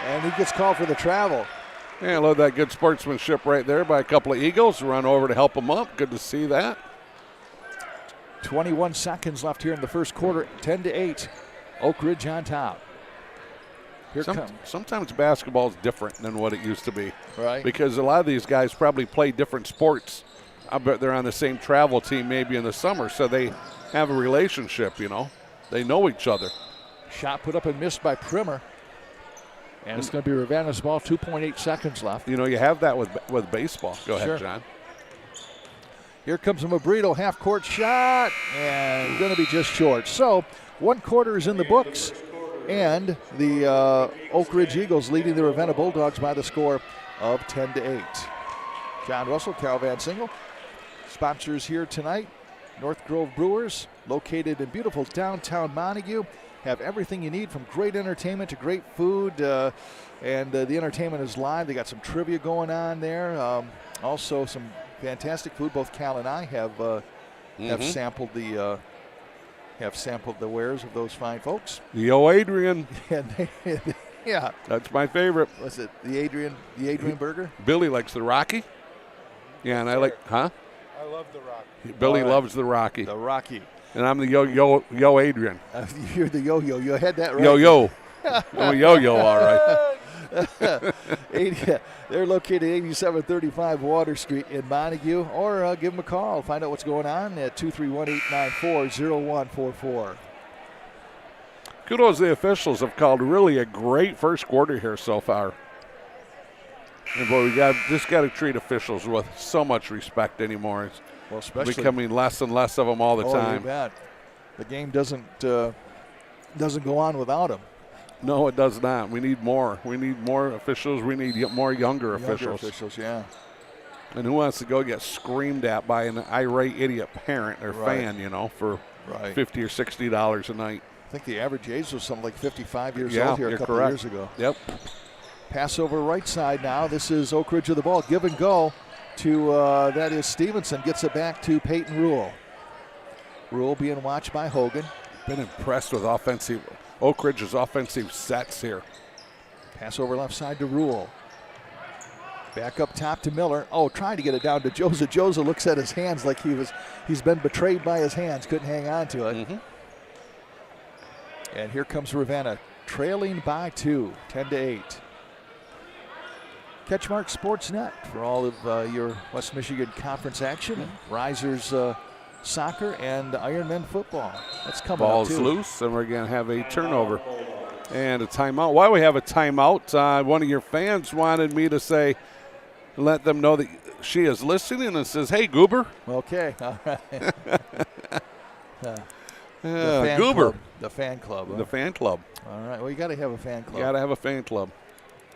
And he gets called for the travel. Yeah, I love that good sportsmanship right there by a couple of Eagles. Run over to help them up. Good to see that. 21 seconds left here in the first quarter. 10-8. Oakridge on top. Sometimes basketball is different than what it used to be. Right. Because a lot of these guys probably play different sports. I bet they're on the same travel team maybe in the summer, so they have a relationship, They know each other. Shot put up and missed by Primer. And it's going to be Ravenna's ball, 2.8 seconds left. You have that with baseball. Go ahead, John. Here comes a Mabrito half-court shot, and going to be just short. So, 1 quarter is in the books, and the Oakridge Eagles leading the Ravenna Bulldogs by the score of 10-8. John Russell, Cal Van Single. Sponsors here tonight, North Grove Brewers, located in beautiful downtown Montague. Have everything you need from great entertainment to great food, and the entertainment is live. They got some trivia going on there. Also some fantastic food. Both Cal and I have sampled the wares of those fine folks. Yo, Adrian. Yeah, that's my favorite. What's it? The Adrian burger. Billy likes the Rocky. Yeah, and I like, I love the Rocky. Billy loves the Rocky. The Rocky. And I'm the yo Adrian. You're the yo-yo. You had that right. Yo-yo. I'm a yo-yo, all right. They're located at 8735 Water Street in Montague. Or give them a call. Find out what's going on at 231-894-0144. Kudos to the officials have called really a great first quarter here so far. And boy, we just got to treat officials with so much respect anymore. It's especially becoming less and less of them all the time. You bet. The game doesn't go on without them. No, it does not. We need more. We need more officials. We need more younger officials. Yeah. And who wants to go get screamed at by an irate idiot parent or fan, for $50 or $60 a night? I think the average age was something like 55 years old here a couple of years ago. Yep. Pass over right side now. This is Oakridge with the ball. Give and go to, that is Stevenson. Gets it back to Peyton Rule. Rule being watched by Hogan. Been impressed with Oakridge's offensive sets here. Pass over left side to Rule. Back up top to Miller. Oh, trying to get it down to Joza. Joza looks at his hands like he's been betrayed by his hands. Couldn't hang on to it. Mm-hmm. And here comes Ravenna, trailing by 2, 10-8. CatchMark SportsNet for all of your West Michigan Conference action. Risers soccer and Ironman football. That's coming up, Ball's too. loose, and we're going to have a turnover and a timeout. While we have a timeout, one of your fans wanted me to let them know that she is listening and says, "Hey, Goober." Okay, all right. Goober. The fan club. Huh? The fan club. All right, well, you got to have a fan club. You got to have a fan club.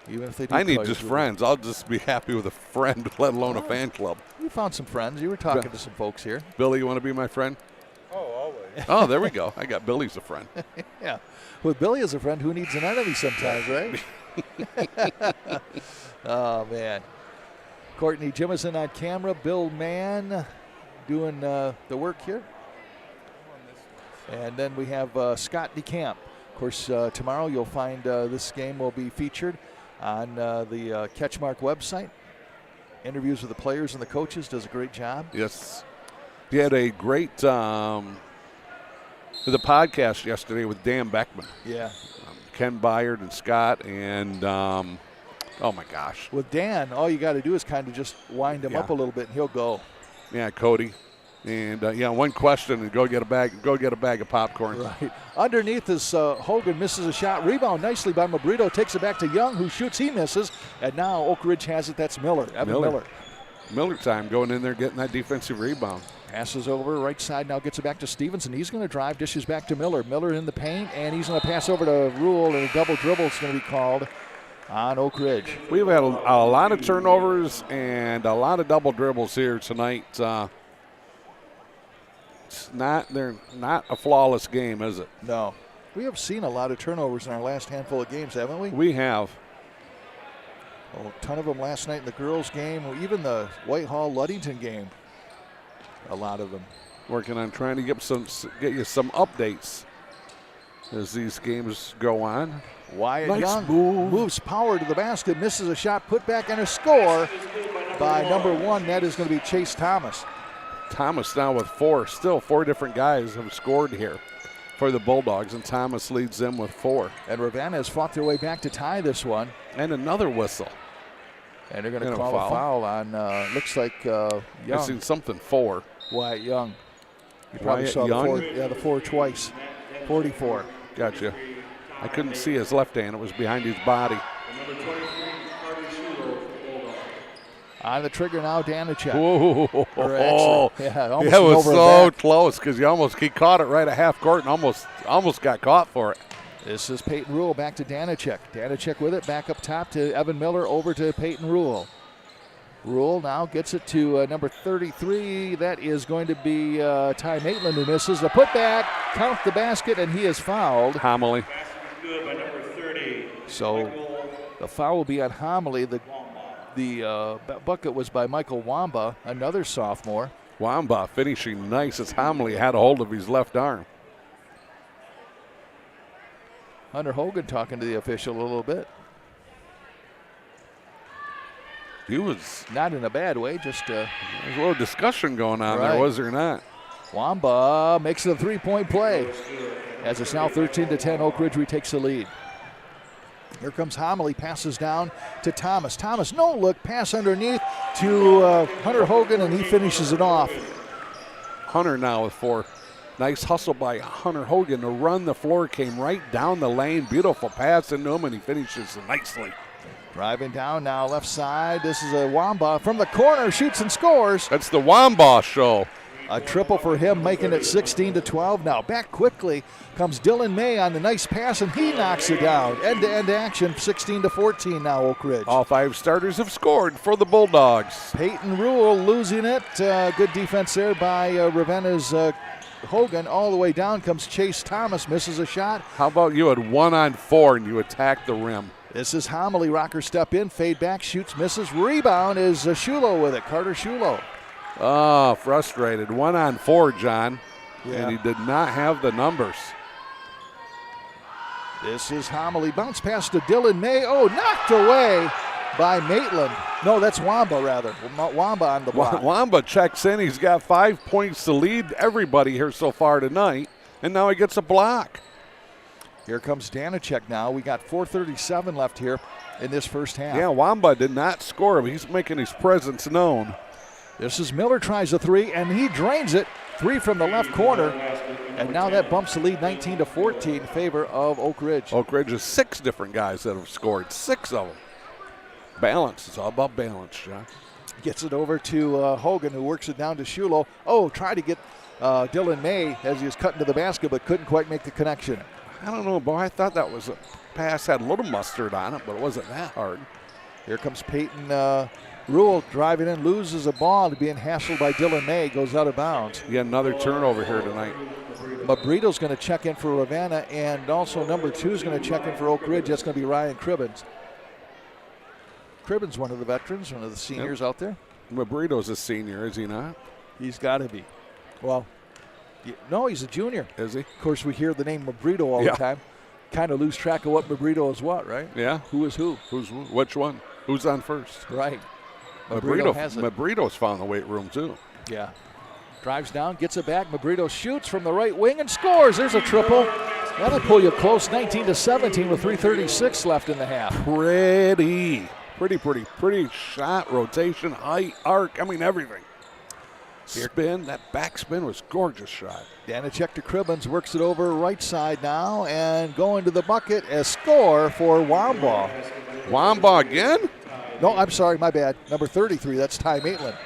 Even if they do I need call you just Goober. friends. I'll just be happy with a friend, let alone a fan club. You found some friends. You were talking to some folks here. Billy, you want to be my friend? Oh, always. Oh, there we go. I got Billy as a friend. Yeah. With Billy as a friend, who needs an enemy sometimes, right? Oh, man. Courtney Jimison on camera. Bill Mann doing the work here. And then we have Scott DeCamp. Of course, tomorrow you'll find this game will be featured on the CatchMark website. Interviews with the players and the coaches. Does a great job. Yes. He had a great the podcast yesterday with Dan Beckman. Yeah. Ken Byard and Scott and, oh, my gosh. With Dan, all you got to do is kind of just wind him Yeah. up a little bit, and he'll go. Yeah, Cody. And, one question and go get a bag of popcorn. Right. Underneath is Hogan misses a shot. Rebound nicely by Mabrito. Takes it back to Young, who shoots. He misses. And now Oakridge has it. That's Miller. Evan Miller. Miller time going in there getting that defensive rebound. Passes over right side. Now gets it back to Stevenson. He's going to drive. Dishes back to Miller. Miller in the paint. And he's going to pass over to Rule. And a double dribble is going to be called on Oakridge. We've had a lot of turnovers and a lot of double dribbles here tonight. They're not a flawless game, is it? No. We have seen a lot of turnovers in our last handful of games, haven't we? We have. A ton of them last night in the girls' game, or even the Whitehall-Ludington game. A lot of them. Working on trying to get you some updates as these games go on. Wyatt Nice Young move. moves power to the basket, misses a shot, put back, and a score by number 1. That is going to be Chase Thomas. Thomas now with 4. Still 4 different guys have scored here for the Bulldogs, and Thomas leads them with 4. And Ravenna has fought their way back to tie this one. And another whistle. And they're going to call a foul on, looks like Young. Missing something 4. Wyatt Young. You probably Wyatt saw Young? the 4 twice. 44. Gotcha. I couldn't see his left hand. It was behind his body. On the trigger now, Danachek. Whoa. Almost That was over so back. close because he caught it right at half court and almost got caught for it. This is Peyton Rule back to Danachek. Danachek with it, back up top to Evan Miller, over to Peyton Rule. Rule now gets it to number 33. That is going to be Ty Maitland, who misses the putback. Count the basket, and he is fouled. Homily. So the foul will be on Homily. The bucket was by Michael Wamba, another sophomore. Wamba finishing nice as Homily had a hold of his left arm. Hunter Hogan talking to the official a little bit. He was Not in a bad way, just There's a little discussion going on Right. there, was there not? Wamba makes it a three-point play. As it's now 13-10, Oakridge retakes the lead. Here comes Homily, passes down to Thomas. Thomas, no look, pass underneath to Hunter Hogan, and he finishes it off. Hunter now with 4. Nice hustle by Hunter Hogan to run. The floor came right down the lane. Beautiful pass into him, and he finishes nicely. Driving down now, left side. This is a Wamba from the corner, shoots and scores. That's the Wamba show. A triple for him, making it 16-12 now. Back quickly comes Dylan May on the nice pass, and he knocks it down. End-to-end action, 16-14 now, Oakridge. All 5 starters have scored for the Bulldogs. Peyton Rule losing it. Good defense there by Ravenna's Hogan. All the way down comes Chase Thomas, misses a shot. How about you had 1-on-4 and you attack the rim? This is Homily. Rocker step in, fade back, shoots, misses. Rebound is Shulo with it, Carter Shulo. Oh, frustrated. 1-on-4, John. Yeah. And he did not have the numbers. This is Homily. Bounce pass to Dylan May. Oh, knocked away by Maitland. No, that's Wamba, rather. Wamba on the block. Wamba checks in. He's got 5 points to lead everybody here so far tonight. And now he gets a block. Here comes Danicek now. We got 4:37 left here in this first half. Yeah, Wamba did not score, but he's making his presence known. This is Miller tries a three, and he drains it. Three from the left corner. And now that bumps the lead 19-14 in favor of Oakridge. Oakridge is 6 different guys that have scored, 6 of them. Balance. It's all about balance, John. Gets it over to Hogan, who works it down to Shulo. Oh, try to get Dylan May as he was cutting to the basket, but couldn't quite make the connection. I don't know, boy. I thought that was a pass, had a little mustard on it, but it wasn't that hard. Here comes Peyton Rule driving in, loses a ball, being hassled by Dylan May, goes out of bounds. Yeah, another turnover here tonight. Mabrito's going to check in for Ravenna, and also number 2 is going to check in for Oakridge. That's going to be Ryan Cribbins. Cribbins, one of the veterans, one of the seniors out there. Mabrito's a senior, is he not? He's got to be. Well, no, he's a junior. Is he? Of course, we hear the name Mabrito all the time. Kind of lose track of what Mabrito is what, right? Yeah. Who is who? Which one? Who's on first? Right. Mabrito's found the weight room, too. Yeah. Drives down, gets it back. Mabrito shoots from the right wing and scores. There's a triple. That'll pull you close, 19-17 with 3:36 left in the half. Pretty shot, rotation, height, arc, I mean everything. Spin, that back spin was gorgeous shot. Danicek to Cribbins, works it over right side now and going to the bucket. A score for Wamba. Wamba again? No, I'm sorry, my bad. Number 33, that's Ty Maitland.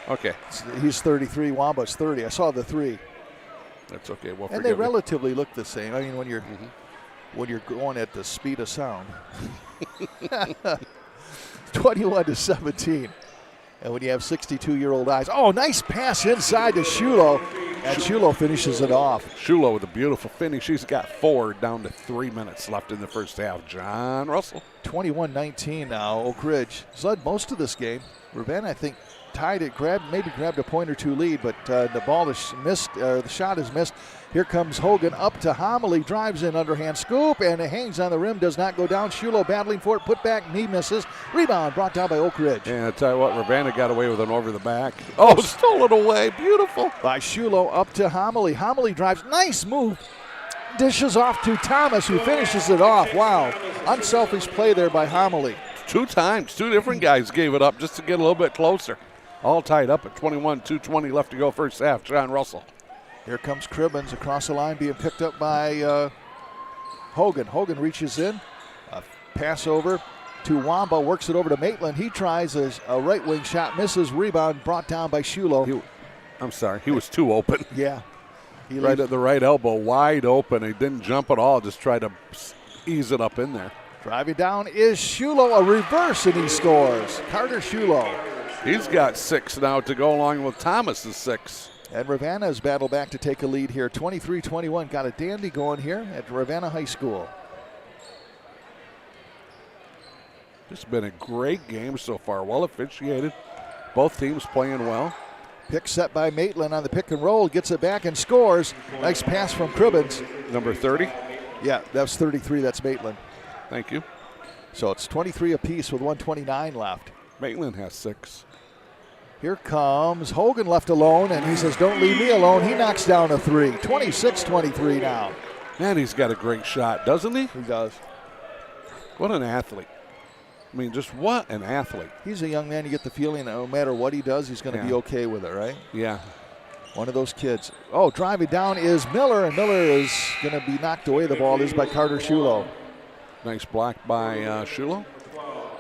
Okay. He's 33, Wamba's 30. I saw the 3. That's okay. We'll and they relatively look the same. I mean, when you're going at the speed of sound. 21-17. And when you have 62-year-old eyes. Oh, nice pass inside to Shulo. And Shulo finishes it off. Shulo with a beautiful finish. He's got 4 down to 3 minutes left in the first half. John Russell. 21-19 now. Oakridge has led most of this game. Ravenna, I think, tied it, maybe grabbed a point or 2 lead, but the ball is missed, the shot is missed. Here comes Hogan up to Homily, drives in, underhand scoop, and it hangs on the rim, does not go down. Shulo battling for it, put back, knee misses. Rebound brought down by Oakridge. Yeah, I tell you what, Ravenna got away with an over the back. Oh, stole it away, beautiful. By Shulo up to Homily. Homily drives, nice move. Dishes off to Thomas, who finishes it off. Wow, unselfish play there by Homily. 2 times, 2 different guys gave it up just to get a little bit closer. All tied up at 21, 2:20 left to go first half. John Russell. Here comes Cribbins across the line, being picked up by Hogan. Hogan reaches in, a pass over to Wamba, works it over to Maitland. He tries a right wing shot, misses, rebound brought down by Shulo. He was too open. Yeah. Right at the right elbow, wide open. He didn't jump at all, just tried to ease it up in there. Driving down is Shulo, a reverse, and he scores. Carter Shulo. He's got 6 now to go along with Thomas's 6. And Ravenna has battled back to take a lead here. 23-21. Got a dandy going here at Ravenna High School. It's been a great game so far. Well officiated. Both teams playing well. Pick set by Maitland on the pick and roll. Gets it back and scores. Nice pass from Cribbins. Number 30? Yeah, that's 33. That's Maitland. Thank you. So it's 23 apiece with 1:29 left. Maitland has 6. Here comes Hogan left alone, and he says, don't leave me alone. He knocks down a 3. 26-23 now. Man, he's got a great shot, doesn't he? He does. What an athlete. I mean, just what an athlete. He's a young man. You get the feeling that no matter what he does, he's going to be okay with it, right? Yeah. One of those kids. Oh, driving down is Miller, and Miller is going to be knocked away. The ball is by Carter Shulo. Nice block by Shulo.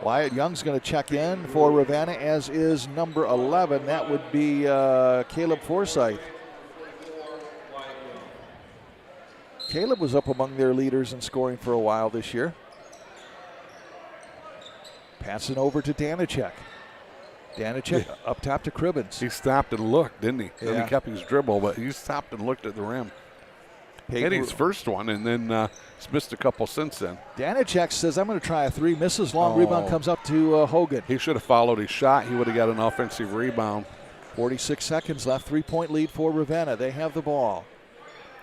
Wyatt Young's going to check in for Ravenna, as is number 11. That would be Caleb Forsyth. Caleb was up among their leaders in scoring for a while this year. Passing over to Danicek. Danicek up top to Cribbins. He stopped and looked, didn't he? Yeah. And he kept his dribble, but he stopped and looked at the rim. Hit his first one, and then he's missed a couple since then. Danicek says, I'm going to try a 3. Misses. Long rebound comes up to Hogan. He should have followed his shot. He would have got an offensive rebound. 46 seconds left. 3-point lead for Ravenna. They have the ball.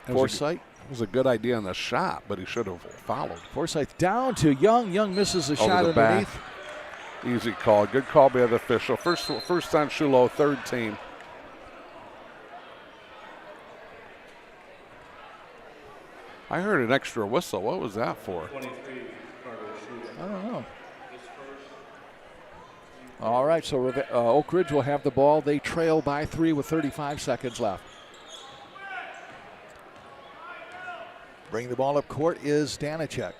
Forsyth. It was a good idea on the shot, but he should have followed. Forsyth down to Young. Young misses a shot underneath. Back. Easy call. Good call by the official. First on Shulo, 3rd team. I heard an extra whistle. What was that for? I don't know. All right, so Oakridge will have the ball. They trail by 3 with 35 seconds left. Bringing the ball up court is Danicek.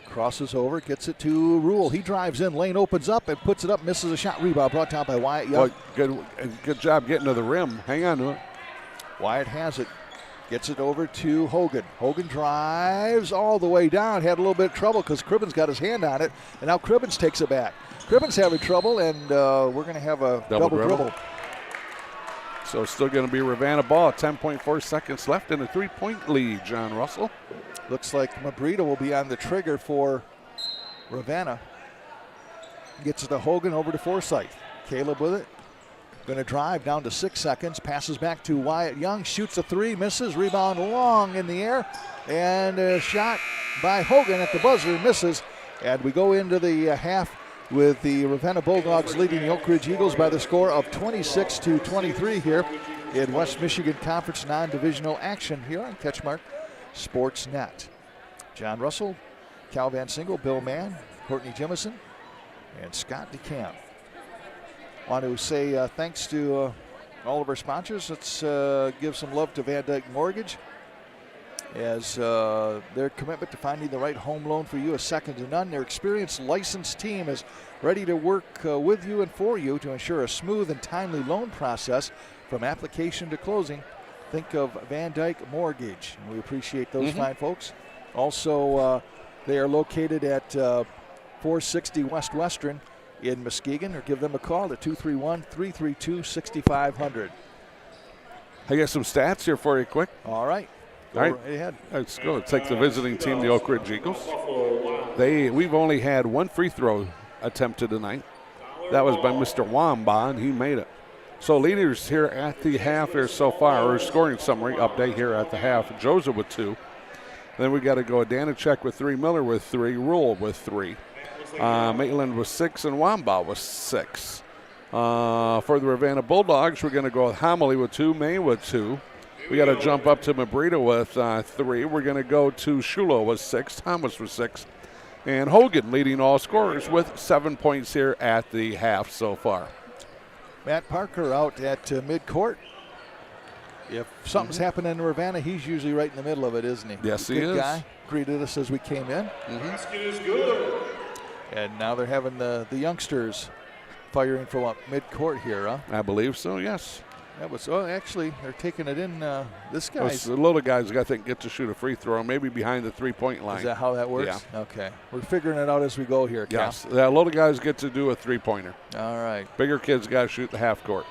Crosses over, gets it to Rule. He drives in, lane opens up and puts it up, misses a shot. Rebound brought down by Wyatt Young. Well, good job getting to the rim. Hang on to it. Wyatt has it. Gets it over to Hogan. Hogan drives all the way down. Had a little bit of trouble because Cribbins got his hand on it. And now Cribbins takes it back. Cribbins having trouble, and we're going to have a double dribble. So it's still going to be Ravenna ball. 10.4 seconds left in a 3-point lead, John Russell. Looks like Mabrita will be on the trigger for Ravenna. Gets it to Hogan, over to Forsyth. Caleb with it. Going to drive down to 6 seconds. Passes back to Wyatt Young. Shoots a 3, misses. Rebound long in the air. And a shot by Hogan at the buzzer, misses. And we go into the half with the Ravenna Bulldogs leading the Oakridge Eagles by the score of 26-23 here in West Michigan Conference Nondivisional action here on CatchMark SportsNet. John Russell, Cal Van Single, Bill Mann, Courtney Jemison, and Scott DeCamp. Want to say thanks to all of our sponsors. Let's give some love to Van Dyke Mortgage, as their commitment to finding the right home loan for you is second to none. Their experienced licensed team is ready to work with you and for you to ensure a smooth and timely loan process from application to closing. Think of Van Dyke Mortgage. We appreciate those fine folks. Also, they are located at 460 West Western in Muskegon, or give them a call at 231-332-6500. I got some stats here for you quick. All right. Go right ahead. Let's go. Let's take the visiting team, the Oakridge Eagles. We've only had one free throw attempted tonight. That was by Mr. Wamba, and he made it. So leaders here at the half here so far, or scoring summary update here at the half. Joseph with 2. Then we got to go Danicek with 3, Miller with 3, Rule with 3. Maitland with 6, and Wamba with 6. For the Ravenna Bulldogs, we're going to go with Homily with 2, May with 2. We got to jump up to Mabrita with 3. We're going to go to Shulo with 6, Thomas with 6, and Hogan leading all scorers with 7 points here at the half so far. Matt Parker out at midcourt. If something's happening in Ravenna, he's usually right in the middle of it, isn't he? Yes, he is. Good guy. Greeted us as we came in. And now they're having the youngsters firing from midcourt here, huh? I believe so, yes. That was actually they're taking it in. This guy's the little guys, I think, get to shoot a free throw, maybe behind the 3-point line. Is that how that works? Yeah. Okay, we're figuring it out as we go here, Cal. Yes, the little guys get to do a 3-pointer. All right. Bigger kids got to shoot the half court.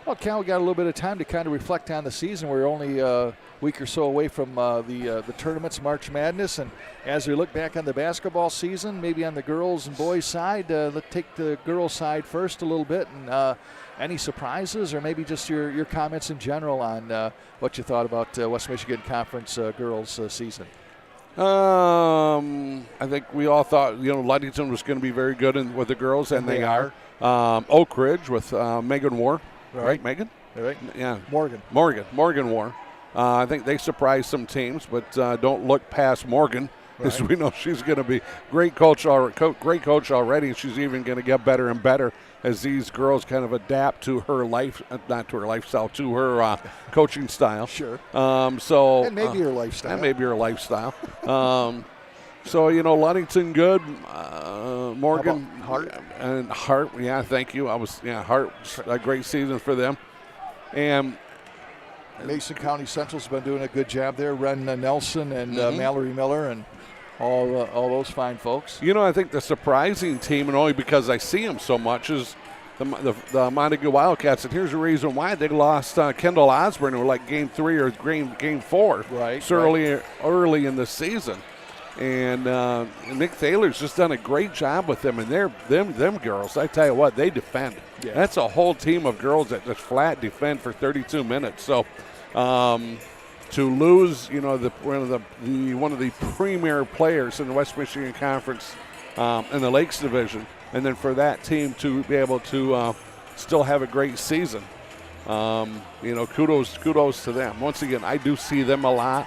Well, Cal, we got a little bit of time to kind of reflect on the season. We're only a week or so away from the tournaments, March Madness, and as we look back on the basketball season, maybe on the girls and boys side, let's take the girls side first a little bit, and any surprises, or maybe just your comments in general on what you thought about West Michigan Conference girls season. I think we all thought, Ludington was going to be very good with the girls, and they are. Oakridge with Megan War. Right, Megan? Right. Yeah. Morgan War. I think they surprised some teams, but don't look past Morgan, because we know she's going to be great coach already, and she's even going to get better and better as these girls kind of adapt to her life, not to her lifestyle, to her coaching style. Sure. And maybe her lifestyle. So, Ludington good, Morgan. Hart? And Hart, yeah, thank you. Hart, a great season for them. And Mason County Central's been doing a good job there. Ren Nelson and Mallory Miller and all those fine folks. I think the surprising team, and only because I see them so much, is the Montague Wildcats. And here's the reason why. They lost Kendall Osborne in like Game 3 or Game 4 early in the season. And Nick Thaler's just done a great job with them. And them girls, I tell you what, they defend. Yeah. That's a whole team of girls that just flat defend for 32 minutes. So to lose, one of the premier players in the West Michigan Conference in the Lakes Division, and then for that team to be able to still have a great season, kudos to them. Once again, I do see them a lot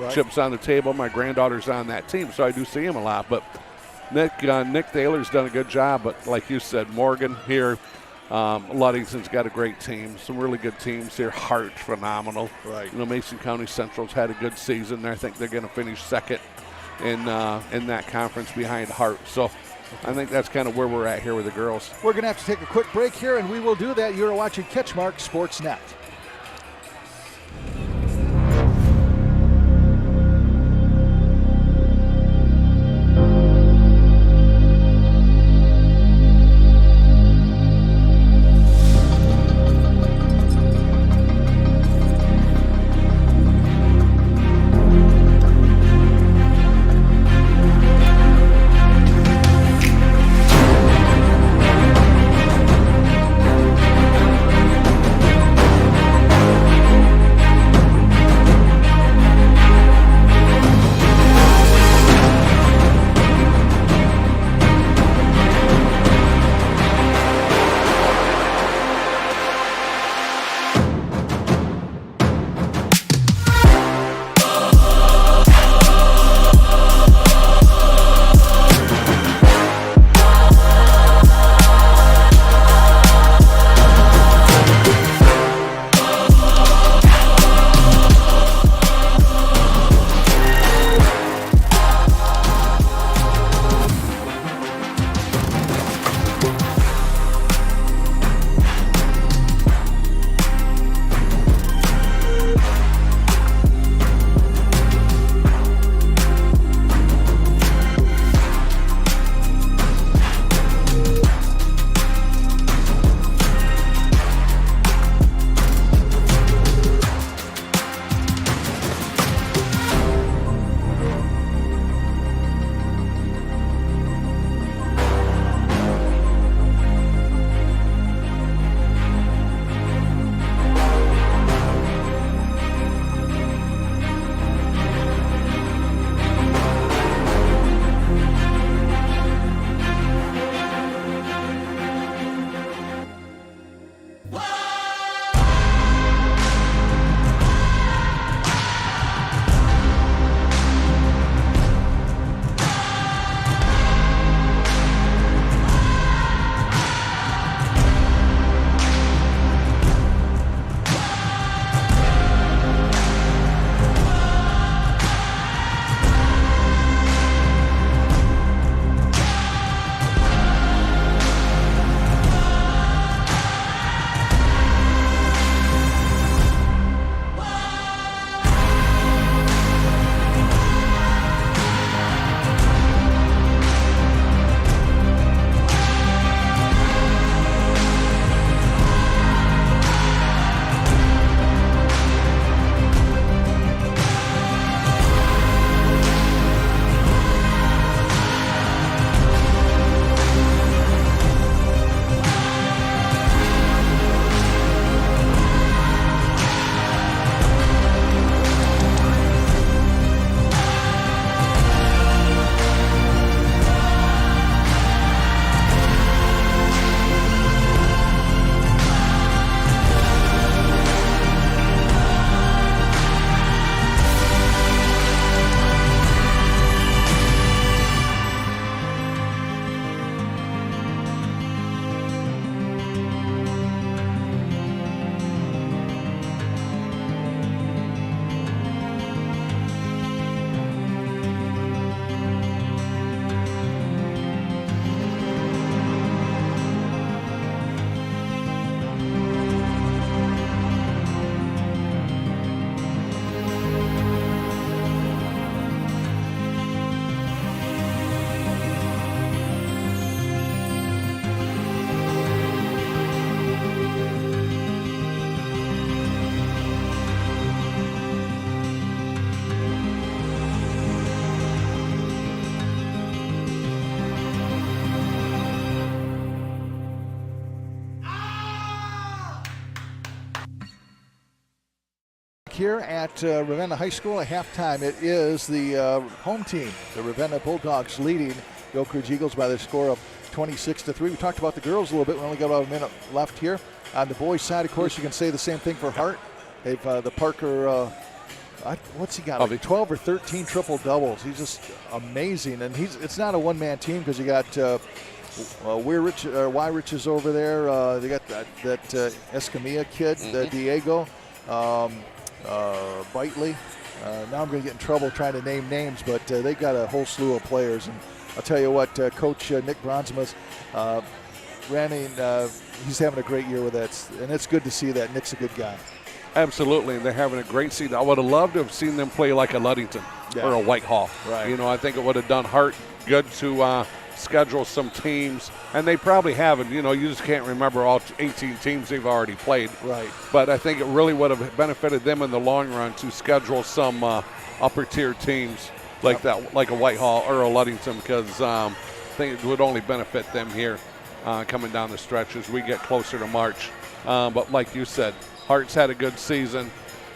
chips on the table. My granddaughter's on that team, so I do see him a lot. But Nick Thaler's done a good job. But like you said, Morgan here, Ludington's got a great team. Some really good teams here. Hart, phenomenal. Right. Mason County Central's had a good season. I think they're going to finish second in that conference behind Hart. So I think that's kind of where we're at here with the girls. We're going to have to take a quick break here, and we will do that. You're watching CatchMark SportsNet. Here at Ravenna High School at halftime, it is the home team, the Ravenna Bulldogs, leading the Oakridge Eagles by the score of 26-3. We talked about the girls a little bit. We only got about a minute left here. On the boys' side, of course, you can say the same thing for Hart. They've the Parker What's he got? Like 12 or 13 triple doubles. He's just amazing, and it's not a one-man team because you got Wyrich is over there. They got that Escamilla kid, Diego, Bitely. Now I'm going to get in trouble trying to name names, but they got a whole slew of players. And I'll tell you what, Coach Nick Bronsma's running. He's having a great year with that, and it's good to see that. Nick's a good guy. Absolutely, and they're having a great season. I would have loved to have seen them play like a Ludington or a Whitehall. Right. You know, I think it would have done Hart good to schedule some teams, and they probably haven't. You know, you just can't remember all 18 teams they've already played. Right. But I think it really would have benefited them in the long run to schedule some upper-tier teams like that, like a Whitehall or a Ludington, because I think it would only benefit them here coming down the stretch as we get closer to March. But like you said, Hart's had a good season.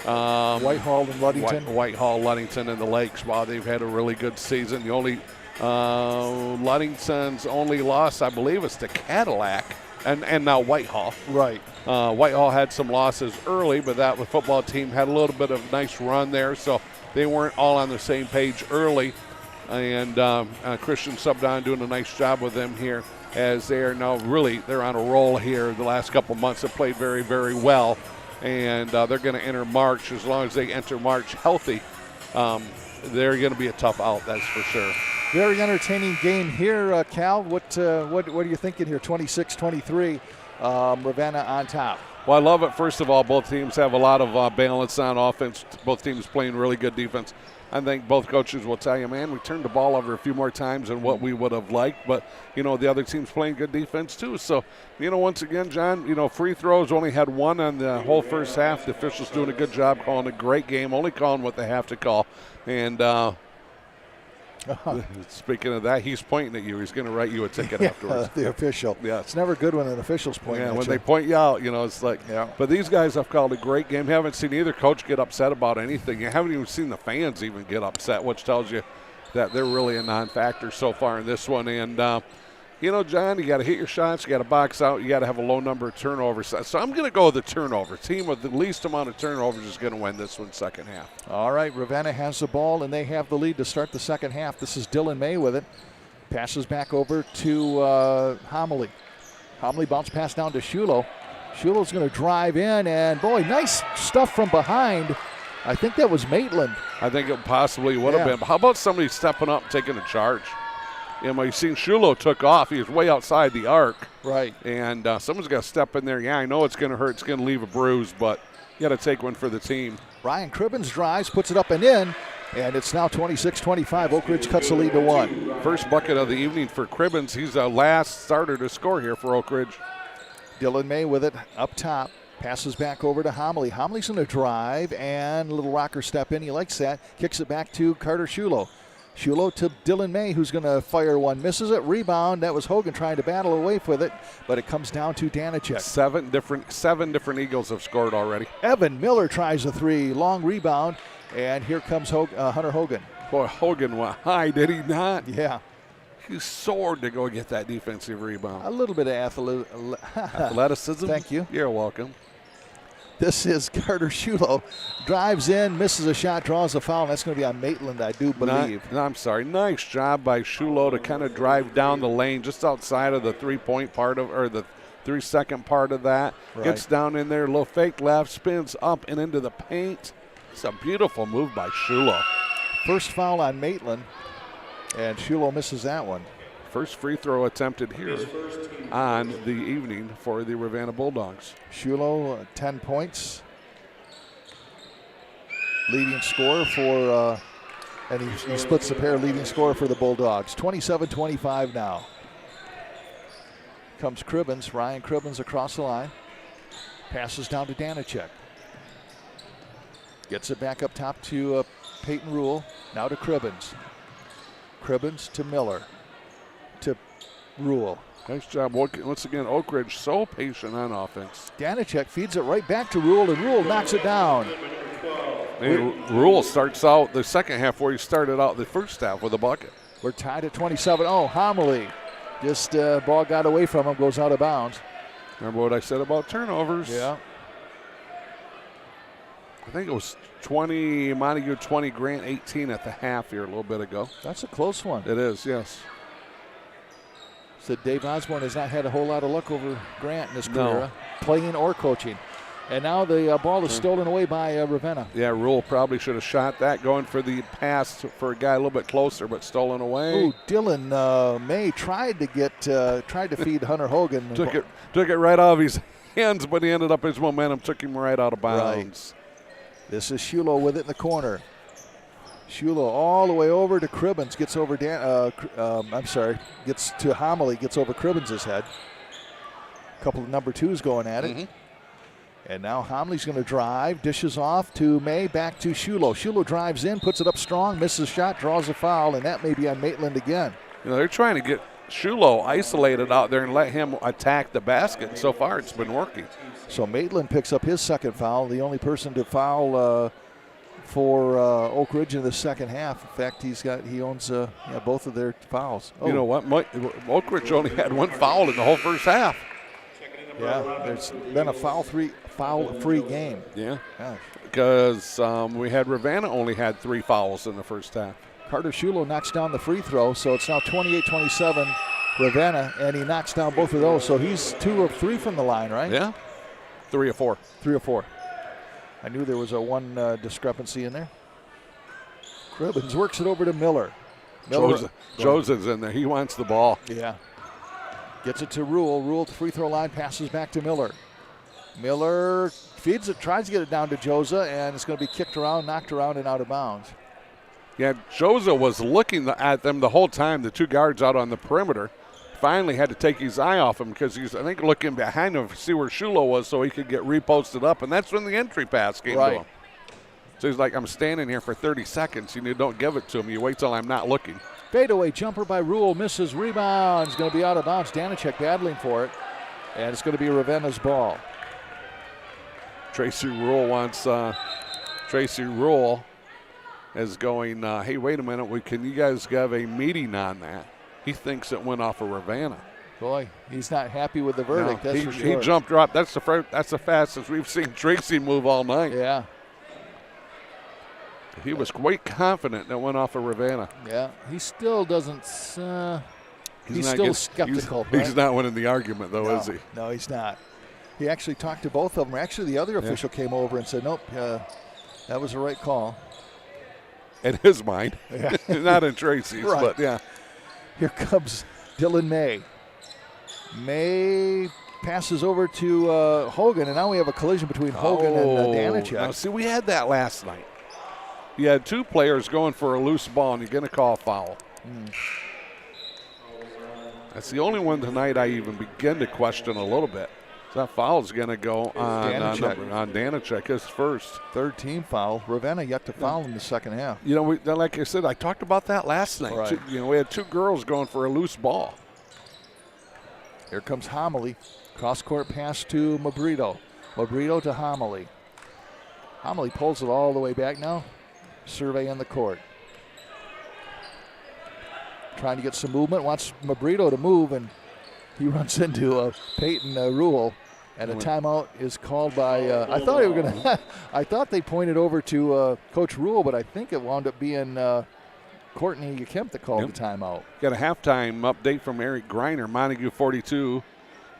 Whitehall and Ludington. Whitehall, Ludington, and the Lakes. Wow, they've had a really good season. The only Ludington's only loss, I believe, is to Cadillac, and now Whitehall. Right. Whitehall had some losses early, but the football team had a little bit of a nice run there, so they weren't all on the same page early. And Christian subbed on, doing a nice job with them here, as they are now they're on a roll here. The last couple months have played very, very well, and they're going to enter March. As long as they enter March healthy, they're going to be a tough out, that's for sure. Very entertaining game here, Cal. What are you thinking here? 26-23, Ravenna on top. Well, I love it. First of all, both teams have a lot of balance on offense. Both teams playing really good defense. I think both coaches will tell you, man, we turned the ball over a few more times than what we would have liked. But, you know, the other team's playing good defense too. So, you know, once again, John, you know, free throws only had one on the whole first half. The officials doing a good job calling a great game, only calling what they have to call. And speaking of that, he's pointing at you. He's going to write you a ticket afterwards. The official. Yeah. It's never good when an official's pointing at when you. they point you out, you know, it's like, But these guys have called a great game. Haven't seen either coach get upset about anything. You haven't even seen the fans even get upset, which tells you that they're really a non-factor so far in this one. And, you know, John, you got to hit your shots. You got to box out. You got to have a low number of turnovers. So I'm going to go with the turnover. Team with the least amount of turnovers is going to win this one second half. All right, Ravenna has the ball, and they have the lead to start the second half. This is Dylan May with it. Passes back over to Homily. Homily bounce pass down to Shulo. Shulo's going to drive in, and, boy, nice stuff from behind. I think that was Maitland. I think it possibly would have been. But how about somebody stepping up, taking a charge? You know, you've seen Shulo took off. He was way outside the arc. Right. And someone's got to step in there. Yeah, I know it's going to hurt. It's going to leave a bruise, but you got to take one for the team. Ryan Cribbins drives, puts it up and in, and it's now 26-25. Oakridge cuts the lead to 1. First bucket of the evening for Cribbins. He's the last starter to score here for Oakridge. Dylan May with it up top. Passes back over to Homily. Homily's going to drive, and a little rocker step in. He likes that. Kicks it back to Carter Shulo. Shulo to Dylan May, who's going to fire one. Misses it. Rebound. That was Hogan trying to battle away with it, but it comes down to Danicek. Seven different Eagles have scored already. Evan Miller tries a three. Long rebound, and here comes Hunter Hogan. Boy, Hogan went high, did he not? Yeah. He soared to go get that defensive rebound. A little bit of athleticism. Thank you. You're welcome. This is Carter Shulo. Drives in, misses a shot, draws a foul. That's going to be on Maitland, I do believe. Nice job by Shulo to kind of drive down the lane just outside of the 3-point part of, or the 3-second part of that. Right. Gets down in there, little fake left, spins up and into the paint. It's a beautiful move by Shulo. First foul on Maitland, and Shulo misses that one. First free throw attempted here on the evening for the Ravenna Bulldogs. Shulo, 10 points. Leading scorer for, and he splits the pair, leading scorer for the Bulldogs. 27-25 now. Comes Cribbins, Ryan Cribbins across the line. Passes down to Danicek. Gets it back up top to Peyton Rule. Now to Cribbins. Cribbins to Miller. To Rule. Nice job. Once again, Oakridge so patient on offense. Danicek feeds it right back to Rule, and Rule knocks it down. And Rule starts out the second half where he started out the first half with a bucket. We're tied at 27. Oh, Homily. Just ball got away from him, goes out of bounds. Remember what I said about turnovers? Yeah. I think it was 20, Montague 20, Grant 18 at the half here a little bit ago. That's a close one. It is, yes. So Dave Osborne has not had a whole lot of luck over Grant in his career, playing or coaching. And now the ball is stolen away by Ravenna. Yeah, Rule probably should have shot that, going for the pass for a guy a little bit closer, but stolen away. Ooh, Dylan May tried to feed Hunter Hogan. Took it right out of his hands, but he ended up, his momentum took him right out of bounds. Right. This is Shulo with it in the corner. Shulo all the way over to Cribbins, gets over gets to Homily, gets over Cribbins' head. A couple of number twos going at it. And now Homley's going to drive, dishes off to May, back to Shulo. Shulo drives in, puts it up strong, misses shot, draws a foul, and that may be on Maitland again. You know, they're trying to get Shulo isolated out there and let him attack the basket. And so far, it's been working. So Maitland picks up his second foul, the only person to foul for Oakridge in the second half. In fact, he owns both of their fouls. You know what? Oakridge only had one foul in the whole first half. Yeah, there's been a foul-free game. Yeah, because we had Ravenna only had 3 fouls in the first half. Carter Shulo knocks down the free throw, so it's now 28-27 Ravenna, and he knocks down both of those. So he's 2 of 3 from the line, right? Yeah, 3 of 4. 3 of 4. I knew there was a one discrepancy in there. Cribbins works it over to Miller. Joseph's in there. He wants the ball. Yeah. Gets it to Rule. Rule at the free throw line, passes back to Miller. Miller feeds it, tries to get it down to Josa, and it's going to be kicked around, knocked around, and out of bounds. Yeah, Josa was looking at them the whole time, the 2 guards out on the perimeter. Finally had to take his eye off him because he's, I think, looking behind him to see where Shulo was so he could get reposted up, and that's when the entry pass came to him. So he's like, I'm standing here for 30 seconds, and you don't give it to him. You wait till I'm not looking. Fadeaway jumper by Rule, misses, rebound. It's going to be out of bounds. Danicek battling for it, and it's going to be Ravenna's ball. Tracy Rule is going, hey, wait a minute, can you guys have a meeting on that? He thinks it went off of Ravenna. Boy, he's not happy with the verdict, that's for sure. He jumped drop. That's the fastest we've seen Tracy move all night. Yeah. He was quite confident that went off of Ravenna. Yeah, he still doesn't. He's still skeptical. He's not winning the argument, though, is he? No, he's not. He actually talked to both of them. Actually, the other official came over and said, nope, that was the right call. In his mind. Not in Tracy's, but yeah. Here comes Dylan May. May passes over to Hogan, and now we have a collision between Hogan and Danicek. Now, see, we had that last night. You had 2 players going for a loose ball, and you're going to call a foul. That's the only one tonight I even begin to question a little bit. So that foul is going to go on Danicek, his first. 3rd team foul. Ravenna yet to foul in the second half. You know, like I said, I talked about that last night. Right. We had 2 girls going for a loose ball. Here comes Homily. Cross-court pass to Mabrito. Mabrito to Homily. Homily pulls it all the way back now. Survey on the court. Trying to get some movement. Wants Mabrito to move, and he runs into Peyton Rule. And a timeout is called by. I thought they pointed over to Coach Rule, but I think it wound up being Courtney Kemp that called the timeout. Got a halftime update from Eric Greiner. Montague 42,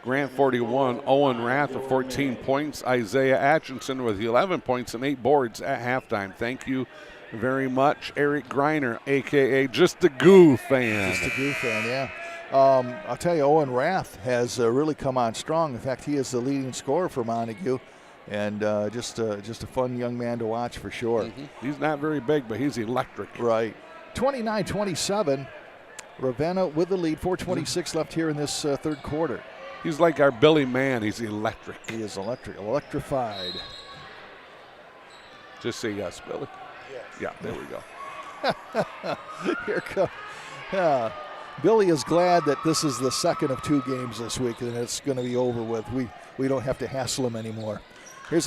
Grant 41, Owen Rath with 14 points, Isaiah Atchison with 11 points and 8 boards at halftime. Thank you very much, Eric Greiner, a.k.a. Just a Goo fan. Just a Goo fan, yeah. I'll tell you, Owen Rath has really come on strong. In fact, he is the leading scorer for Montague, and just a fun young man to watch for sure. He's not very big, but he's electric. Right. 29-27, Ravenna with the lead. 4:26 left here in this third quarter. He's like our Billy Mann. He's electric. He is electrified. Just say yes, Billy. Yes. Yeah, there we go. Here comes. Billy is glad that this is the second of 2 games this week, and it's going to be over with. We don't have to hassle him anymore. I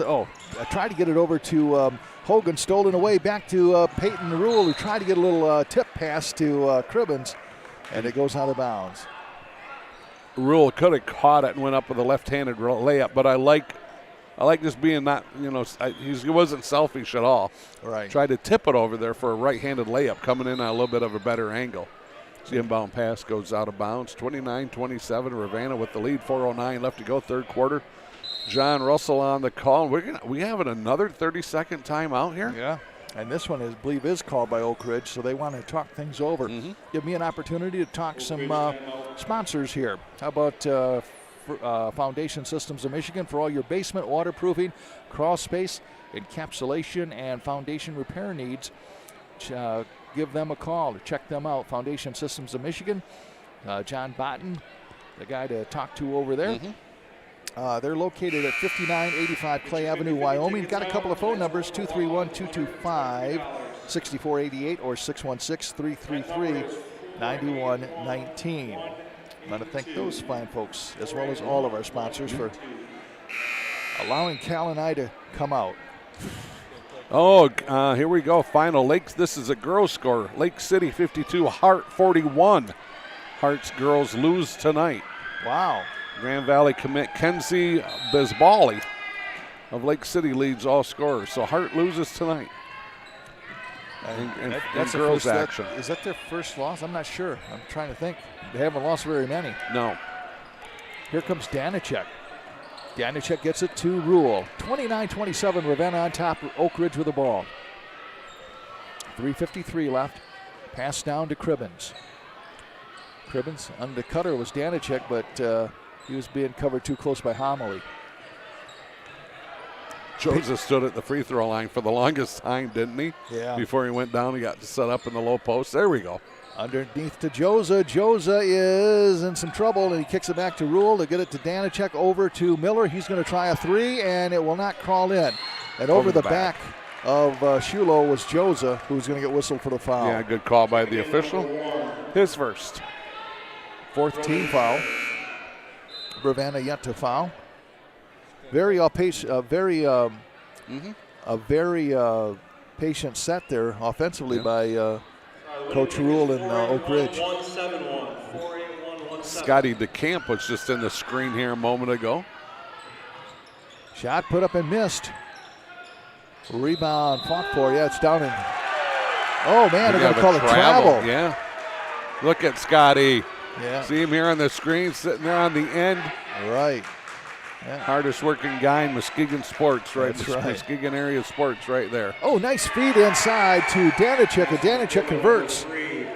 tried to get it over to Hogan, stolen away back to Peyton Rule, who tried to get a little tip pass to Cribbins, and it goes out of bounds. Rule could have caught it and went up with a left-handed layup, but I like I like just being not, he wasn't selfish at all. Right. Tried to tip it over there for a right-handed layup, coming in on a little bit of a better angle. The inbound pass goes out of bounds. 29-27, Ravenna with the lead. 4:09 left to go, third quarter. John Russell on the call. We having another 30-second timeout here? Yeah. And this one, I believe, is called by Oakridge, so they want to talk things over. Give me an opportunity to talk some sponsors here. How about Foundation Systems of Michigan for all your basement waterproofing, crawl space, encapsulation, and foundation repair needs? Give them a call to check them out. Foundation Systems of Michigan. John Botten, the guy to talk to over there. They're located at 5985 Clay Avenue, Wyoming. Got a couple of phone numbers, 231-225-6488 or 616-333-9119. I want to thank those fine folks, as well as all of our sponsors, for allowing Cal and I to come out. Here we go. Final Lakes. This is a girls' score. Lake City 52, Hart 41. Hart's girls lose tonight. Wow. Grand Valley commit Kenzie Bisbali of Lake City leads all scorers. So Hart loses tonight. That's girls' action. Is that their first loss? I'm not sure. I'm trying to think. They haven't lost very many. No. Here comes Danicek. Danicek gets it to Rule. 29-27, Ravenna on top. Oakridge with the ball. 3:53 left. Pass down to Cribbins. Cribbins, on the cutter was Danicek, but he was being covered too close by Homily. Joseph stood at the free throw line for the longest time, didn't he? Yeah. Before he went down, he got set up in the low post. There we go. Underneath to Joza. Joza is in some trouble, and he kicks it back to Rule to get it to Danicek, over to Miller. He's going to try a three, and it will not crawl in. And over the back of Shulo was Joza, who's going to get whistled for the foul. Yeah, good call by the official. His first. Fourth team foul. Ravenna yet to foul. Very patient set there offensively by Coach Rule and Oakridge. Scotty DeCamp was just in the screen here a moment ago. Shot put up and missed. Rebound fought for. Yeah, it's down in. Oh man, they're going to call it travel. Yeah. Look at Scotty. Yeah. See him here on the screen, sitting there on the end. Right. Yeah. Hardest working guy in Muskegon sports, right? That's right. Muskegon area sports right there. Oh, nice feed inside to Danicek, and Danicek converts.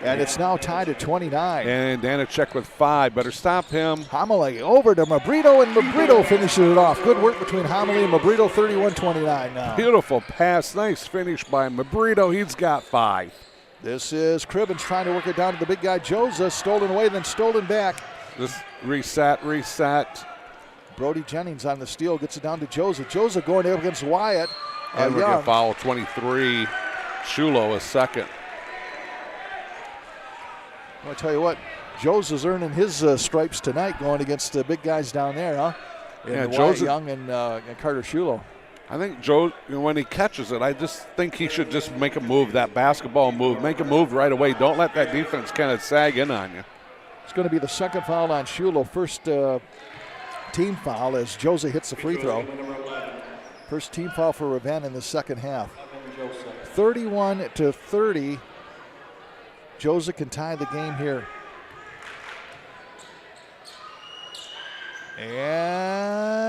And it's now tied at 29. And Danicek with 5. Better stop him. Homily over to Mabrito, and Mabrito finishes it off. Good work between Homily and Mabrito, 31-29 now. Beautiful pass. Nice finish by Mabrito. He's got 5. This is Cribbins trying to work it down to the big guy, Joza. Stolen away, then stolen back. This reset. Brody Jennings on the steal, gets it down to Joza. Joza going up against Wyatt. And we're going to foul 23. Shulo is second. I'm going to tell you what, Joza's earning his stripes tonight going against the big guys down there, huh? Wyatt Young and Carter Shulo. I think Joe, when he catches it, I just think he should just make a move, that basketball move. Make a move right away. Don't let that defense kind of sag in on you. It's going to be the second foul on Shulo. First team foul as Joza hits the free throw. First team foul for Ravenna in the second half. 31-30. Joza can tie the game here. And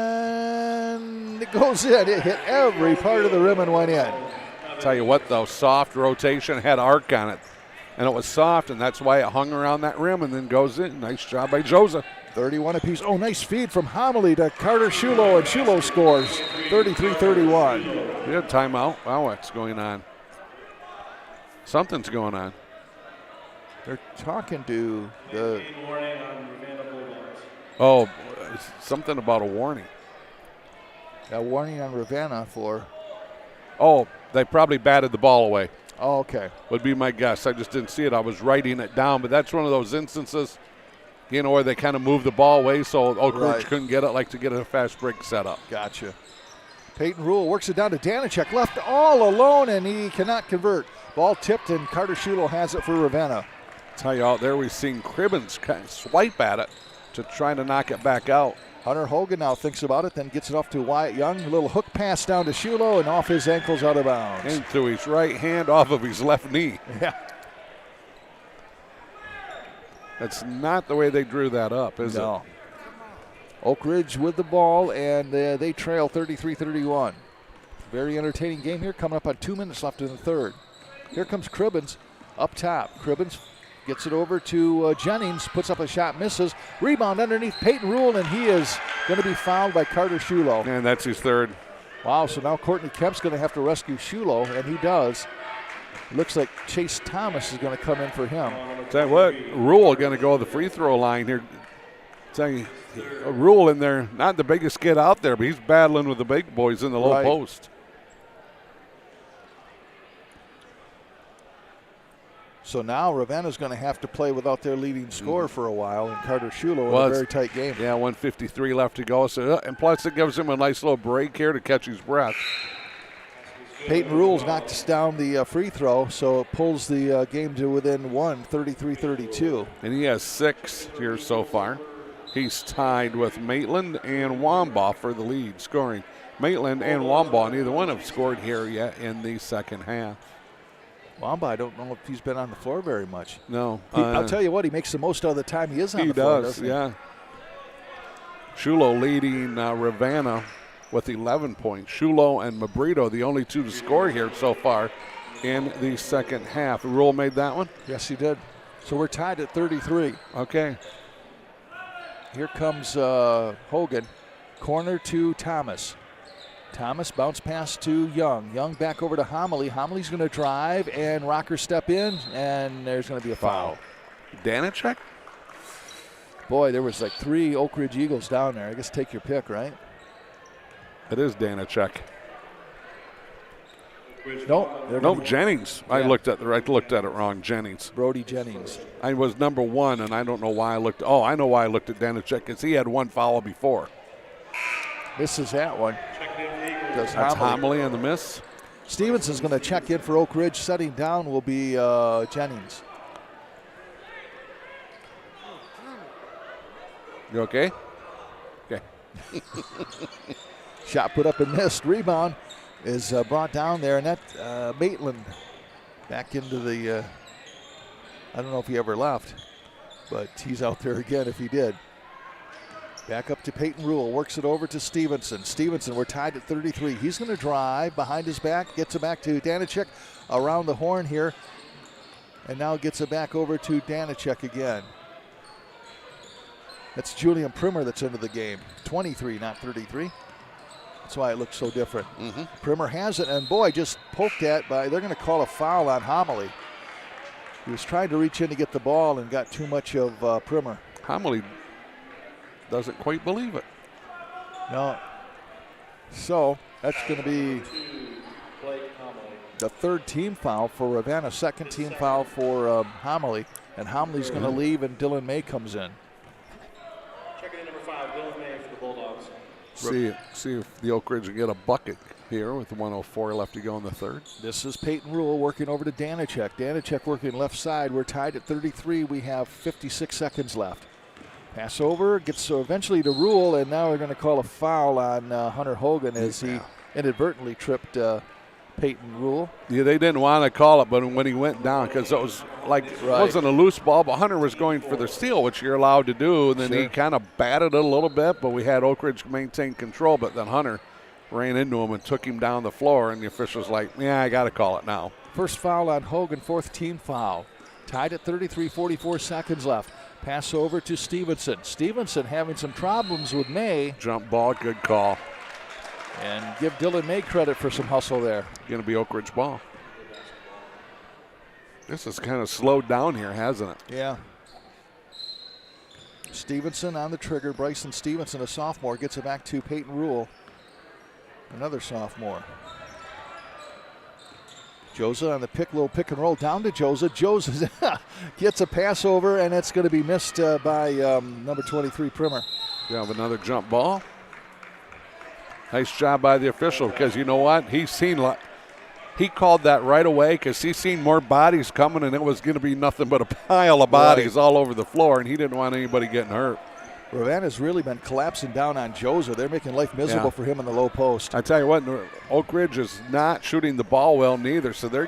it goes in. It hit every part of the rim and went in. Tell you what, though, soft rotation, had arc on it. And it was soft, and that's why it hung around that rim and then goes in. Nice job by Joza. 31 apiece. Oh, nice feed from Homily to Carter Shulo, and Shulo scores 33-31. Yeah, timeout. Wow, what's going on? Something's going on. They're talking to the... Oh, something about a warning. A warning on Ravenna for... Oh, they probably batted the ball away. Oh, okay. Would be my guess. I just didn't see it. I was writing it down, but that's one of those instances, where they kind of moved the ball away so Oakridge couldn't get it, like to get a fast break set up. Gotcha. Peyton Rule works it down to Danicek, left all alone, and he cannot convert. Ball tipped, and Carter Shulo has it for Ravenna. Tell you out there, we've seen Cribbins kind of swipe at it to try to knock it back out. Hunter Hogan now thinks about it, then gets it off to Wyatt Young. A little hook pass down to Shulo, and off his ankles, out of bounds. Into his right hand, off of his left knee. Yeah. That's not the way they drew that up, is it? Oakridge with the ball, and they trail 33-31. Very entertaining game here, coming up on 2 minutes left in the third. Here comes Cribbins up top. Cribbins gets it over to Jennings, puts up a shot, misses. Rebound underneath Peyton Rule, and he is going to be fouled by Carter Shulo. And that's his third. Wow, so now Courtney Kemp's going to have to rescue Shulo, and he does. Looks like Chase Thomas is going to come in for him. Tell you what, Rule going to go to the free throw line here. Tell you, Rule in there, not the biggest kid out there, but he's battling with the big boys in the low post. So now Ravenna's going to have to play without their leading scorer for a while, and Carter Shulo in a very tight game. Yeah, 1:53 left to go. So, and plus it gives him a nice little break here to catch his breath. Peyton Rules knocks down the free throw, so it pulls the game to within 33-32. And he has 6 here so far. He's tied with Maitland and Wambaugh for the lead scoring. Maitland and Wambaugh, neither one have scored here yet in the second half. Wamba, I don't know if he's been on the floor very much. No. I'll tell you what, he makes the most out of the time he is on the floor. He does, yeah. Shulo leading Ravenna with 11 points. Shulo and Mabrito, the only two to score here so far in the second half. Rule made that one? Yes, he did. So we're tied at 33. Okay. Here comes Hogan. Corner to Thomas. Thomas bounce pass to Young. Young back over to Homily. Homily's going to drive and rocker step in, and there's going to be a foul. Danachek? Boy, there was like 3 Oakridge Eagles down there. I guess take your pick, right? It is Danachek. No, Jennings. Yeah. I looked at it wrong. Jennings. Brody Jennings. I was number 1, and I don't know why I looked. Oh, I know why I looked at Danachek, because he had 1 foul before. Misses that one. That's Homily on the miss. Stevenson's going to check in for Oakridge. Setting down will be Jennings. You okay? Okay. Shot put up and missed. Rebound is brought down there, and that Maitland back into the I don't know if he ever left, but he's out there again if he did. Back up to Peyton Rule, works it over to Stevenson. Stevenson, we're tied at 33. He's going to drive behind his back, gets it back to Danachek around the horn here, and now gets it back over to Danachek again. That's Julian Primer that's into the game. 23, not 33. That's why it looks so different. Mm-hmm. Primer has it, and boy, just poked at by, they're going to call a foul on Homily. He was trying to reach in to get the ball and got too much of Primer. Homily doesn't quite believe it. No. So that's going to be the 3rd team foul for Ravenna, 2nd team foul for Homily, and Homily's going to leave, and Dylan May comes in. Checking in number 5, Dylan May for the Bulldogs. See if the Oakridge will get a bucket here with 1:04 left to go in the third. This is Peyton Rule working over to Danachek. Danachek working left side. We're tied at 33. We have 56 seconds left. Pass over, gets eventually to Rule, and now we're going to call a foul on Hunter Hogan as he inadvertently tripped Peyton Rule. Yeah, they didn't want to call it, but when he went down, because it was like it wasn't a loose ball, but Hunter was going for the steal, which you're allowed to do, and then he kind of batted it a little bit, but we had Oakridge maintain control, but then Hunter ran into him and took him down the floor, and the official's like, yeah, I got to call it now. First foul on Hogan, 4th team foul. Tied at 33, 44 seconds left. Pass over to Stevenson. Stevenson having some problems with May. Jump ball, good call. And give Dylan May credit for some hustle there. Going to be Oakridge ball. This is kind of slowed down here, hasn't it? Yeah. Stevenson on the trigger. Bryson Stevenson, a sophomore, gets it back to Peyton Rule, another sophomore. Joza on the little pick and roll down to Joza. Joza gets a pass over, and it's going to be missed by number 23, Primer. You have another jump ball. Nice job by the official, because you know what? He called that right away because he's seen more bodies coming, and it was going to be nothing but a pile of bodies all over the floor, and he didn't want anybody getting hurt. Ravenna's really been collapsing down on Joza. They're making life miserable for him in the low post. I tell you what, Oakridge is not shooting the ball well neither, so they're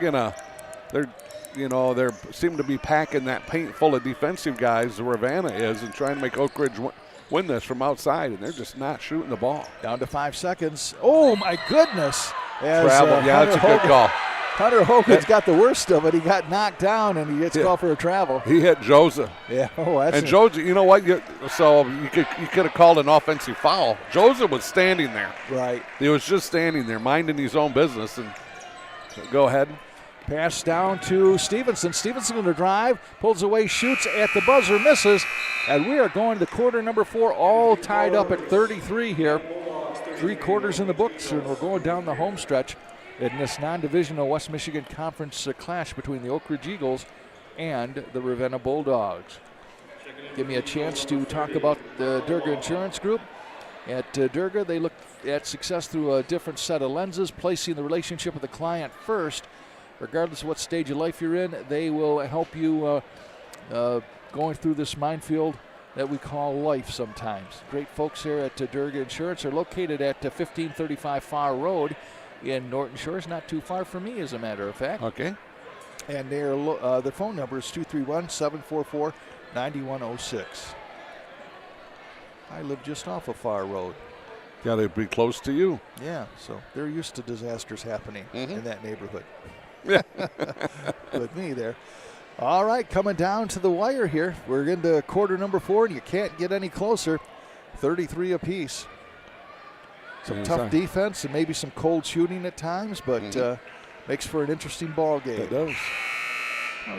seem to be packing that paint full of defensive guys, the Ravenna is, and trying to make Oakridge win this from outside, and they're just not shooting the ball. Down to 5 seconds. Oh, my goodness. Travel. Yeah, that's a good call. Hunter Hogan's got the worst of it. He got knocked down, and he gets called for a travel. He hit Joza. Yeah. Oh, that's and Joza, you know what? So you could have called an offensive foul. Joza was standing there. Right. He was just standing there, minding his own business. And go ahead. Pass down to Stevenson. Stevenson going to drive, pulls away, shoots at the buzzer, misses. And we are going to quarter number 4, all tied up at 33 here. 3 quarters in the books, and we're going down the home stretch in this non-divisional West Michigan Conference clash between the Oakridge Eagles and the Ravenna Bulldogs. Give me a chance to talk about the Durga Insurance Group. At Durga, they look at success through a different set of lenses, placing the relationship with the client first. Regardless of what stage of life you're in, they will help you going through this minefield that we call life sometimes. Great folks here at Durga Insurance are located at 1535 Farr Road in Norton Shores, not too far from me, as a matter of fact. Okay. And the phone number is 231-744-9106. I live just off of Farr Road. Got to be close to you. Yeah, so they're used to disasters happening in that neighborhood. Yeah. With me there. All right, coming down to the wire here. We're into quarter number 4, and you can't get any closer. 33 apiece. Some tough defense and maybe some cold shooting at times, but makes for an interesting ball game. It does.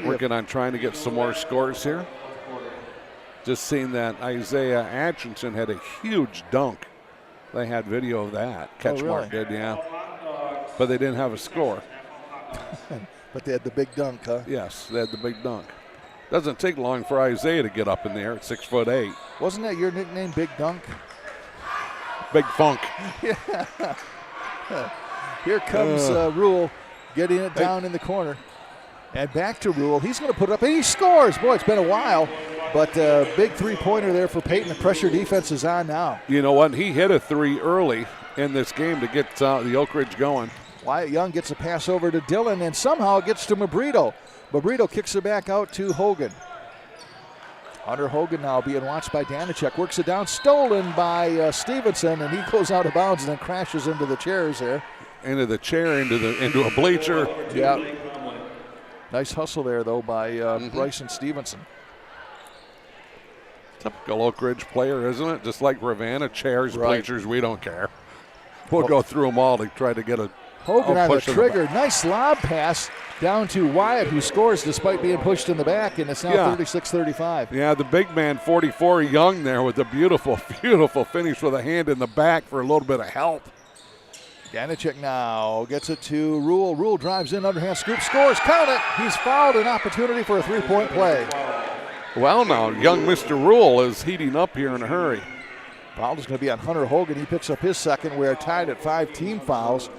Working on trying to get some more scores here. Just seeing that Isaiah Atchison had a huge dunk. They had video of that. CatchMark did, yeah. But they didn't have a score. But they had the big dunk, huh? Yes, they had the big dunk. Doesn't take long for Isaiah to get up in there at 6'8". Wasn't that your nickname, Big Dunk? Big Funk. Yeah. Here comes Rule getting it down in the corner. And back to Rule. He's going to put it up, and he scores. Boy, it's been a while. But big three-pointer there for Peyton. The pressure defense is on now. You know what? He hit a 3 early in this game to get the Oakridge going. Wyatt Young gets a pass over to Dillon, and somehow it gets to Mabrito. Mabrito kicks it back out to Hogan. Hunter Hogan now being watched by Danachek. Works it down, stolen by Stevenson, and he goes out of bounds and then crashes into the chairs there. Into the chair, into a bleacher. Yeah. Nice hustle there, though, by Bryson Stevenson. Typical Oakridge player, isn't it? Just like Ravenna, chairs, bleachers, we don't care. We'll go through them all to try to get a Hogan on the trigger. Nice lob pass down to Wyatt, who scores despite being pushed in the back, and it's now 36-35. Yeah, the big man, 44, Young there with a beautiful, beautiful finish with a hand in the back for a little bit of help. Danachek now gets it to Rule. Rule drives in, underhand scoop, scores, count it. He's fouled, an opportunity for a three-point play. Well, now, young Mr. Rule is heating up here in a hurry. Foul is going to be on Hunter Hogan. He picks up his second. We're tied at 5 team fouls.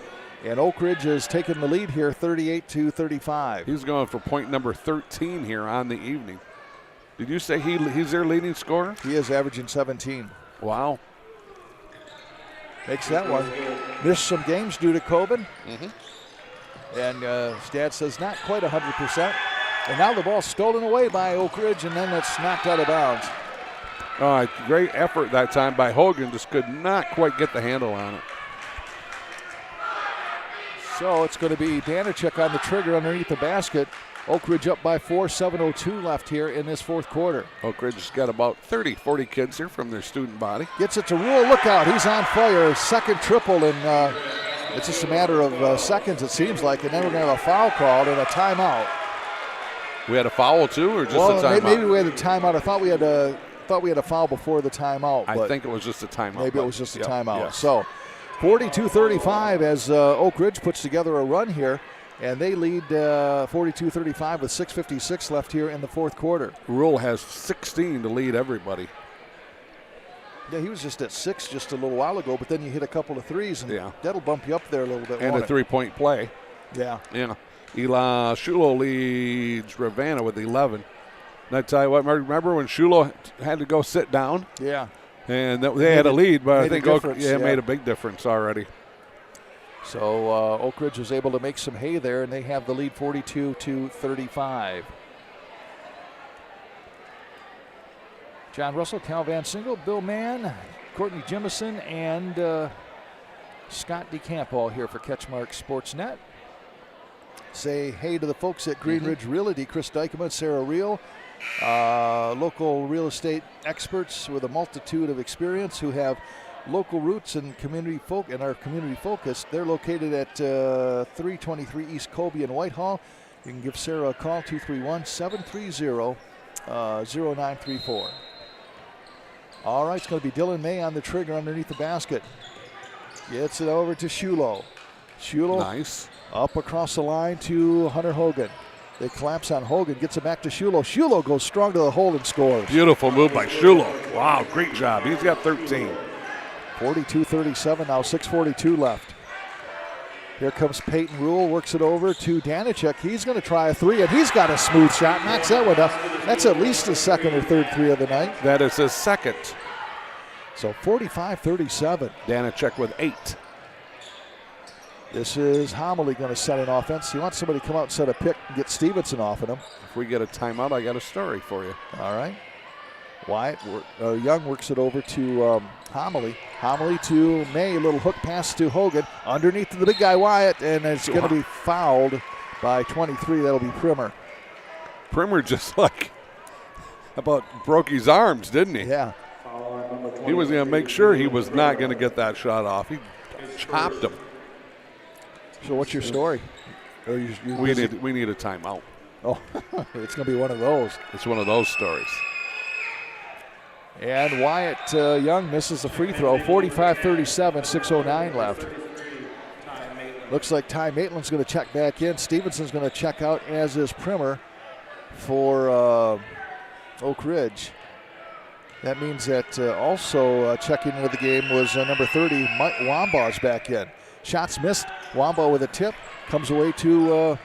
And Oakridge has taken the lead here, 38-35. He's going for point number 13 here on the evening. Did you say he's their leading scorer? He is averaging 17. Wow. Makes that one. Missed some games due to COVID. And Stad says not quite 100%. And now the ball's stolen away by Oakridge, and then it's knocked out of bounds. All right, great effort that time by Hogan. Just could not quite get the handle on it. So it's going to be Danachek on the trigger underneath the basket. Oakridge up by 4, 7:02 left here in this fourth quarter. Oakridge's got about 30, 40 kids here from their student body. Gets it to Rule. Look out. He's on fire. Second triple, and it's just a matter of seconds, it seems like. And then we're going to have a foul called and a timeout. We had a foul, too, or just a timeout? Maybe we had a timeout. I thought we had a foul before the timeout. I think it was just a timeout. Maybe it was just a timeout. Yes. So 42-35 as Oak Ridge puts together a run here, and they lead 42-35 with 6:56 left here in the fourth quarter. Rule has 16 to lead everybody. Yeah, he was just at 6 just a little while ago, but then you hit a couple of threes, and that'll bump you up there a little bit. And a three-point play. Yeah. Yeah. Eli Shulo leads Ravenna with 11. And I tell you what, remember when Shulo had to go sit down? Yeah. And they had a lead, but I think it made a big difference already. So Oakridge was able to make some hay there, and they have the lead 42-35. John Russell, Cal Van Single, Bill Mann, Courtney Jimison, and Scott DeCamp all here for CatchMark SportsNet. Say hey to the folks at Green Ridge Realty, Chris Dykema, Sarah Reel, local real estate experts with a multitude of experience who have local roots and are community focused. They're located at 323 East Colby in Whitehall. You can give Sarah a call, 231-730-0934. All right, it's going to be Dylan May on the trigger underneath the basket. Gets it over to Shulo. Shulo nice. Up across the line to Hunter Hogan. They collapse on Hogan, gets it back to Shulo. Shulo goes strong to the hole and scores. Beautiful move by Shulo. Wow, great job. He's got 13. 42-37, now 6:42 left. Here comes Peyton Rule, works it over to Danicek. He's going to try a three, and he's got a smooth shot. Knocks that one up. That's at least his second or third three of the night. That is his second. So 45-37. Danicek with 8. This is Homily going to set an offense. He wants somebody to come out and set a pick and get Stevenson off of him. If we get a timeout, I got a story for you. All right. Young works it over to Homily. Homily to May. A little hook pass to Hogan. Underneath to the big guy Wyatt, and it's going to be fouled by 23. That'll be Primer. Primer just about broke his arms, didn't he? Yeah. He was going to make sure he was not going to get that shot off. He chopped him. So what's your story? We need a timeout. Oh, it's going to be one of those. It's one of those stories. And Wyatt Young misses the free throw. 45-37, 6:09 left. Looks like Ty Maitland's going to check back in. Stevenson's going to check out, as is Primer for Oakridge. That means that also checking into the game was number 30, Mike Wambaugh's back in. Shots missed. Wambaugh with a tip. Comes away to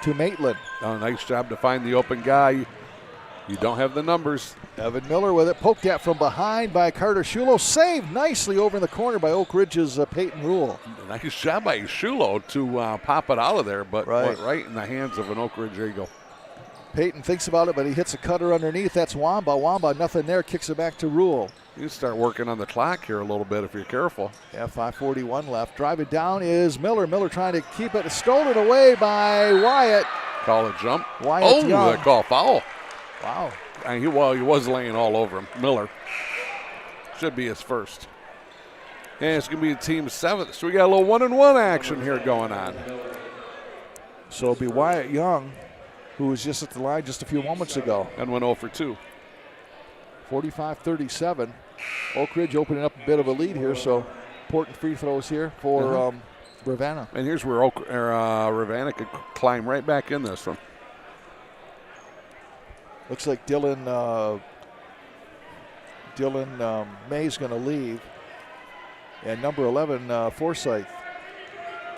Maitland. Oh, nice job to find the open guy. You don't have the numbers. Evan Miller with it. Poked at from behind by Carter Shulo. Saved nicely over in the corner by Oakridge's Peyton Rule. Nice job by Shulo to pop it out of there, but right in the hands of an Oakridge Eagle. Peyton thinks about it, but he hits a cutter underneath. That's Wambaugh. Wambaugh, nothing there. Kicks it back to Rule. You start working on the clock here a little bit if you're careful. Yeah, 5:41 left. Driving down is Miller. Miller trying to keep it. Stolen away by Wyatt. Call a jump. Wyatt Young. They call foul. Wow. And he was laying all over him. Miller. Should be his first. And it's going to be team 7th. So we got a little 1-and-1 action here going on. So it'll be Wyatt Young, who was just at the line just a few moments ago. And went 0 for 2. 45-37. Oakridge opening up a bit of a lead here, so important free throws here for Ravenna. And here's where Ravenna could climb right back in this one. Looks like Dylan May's going to leave. And number 11, Forsyth.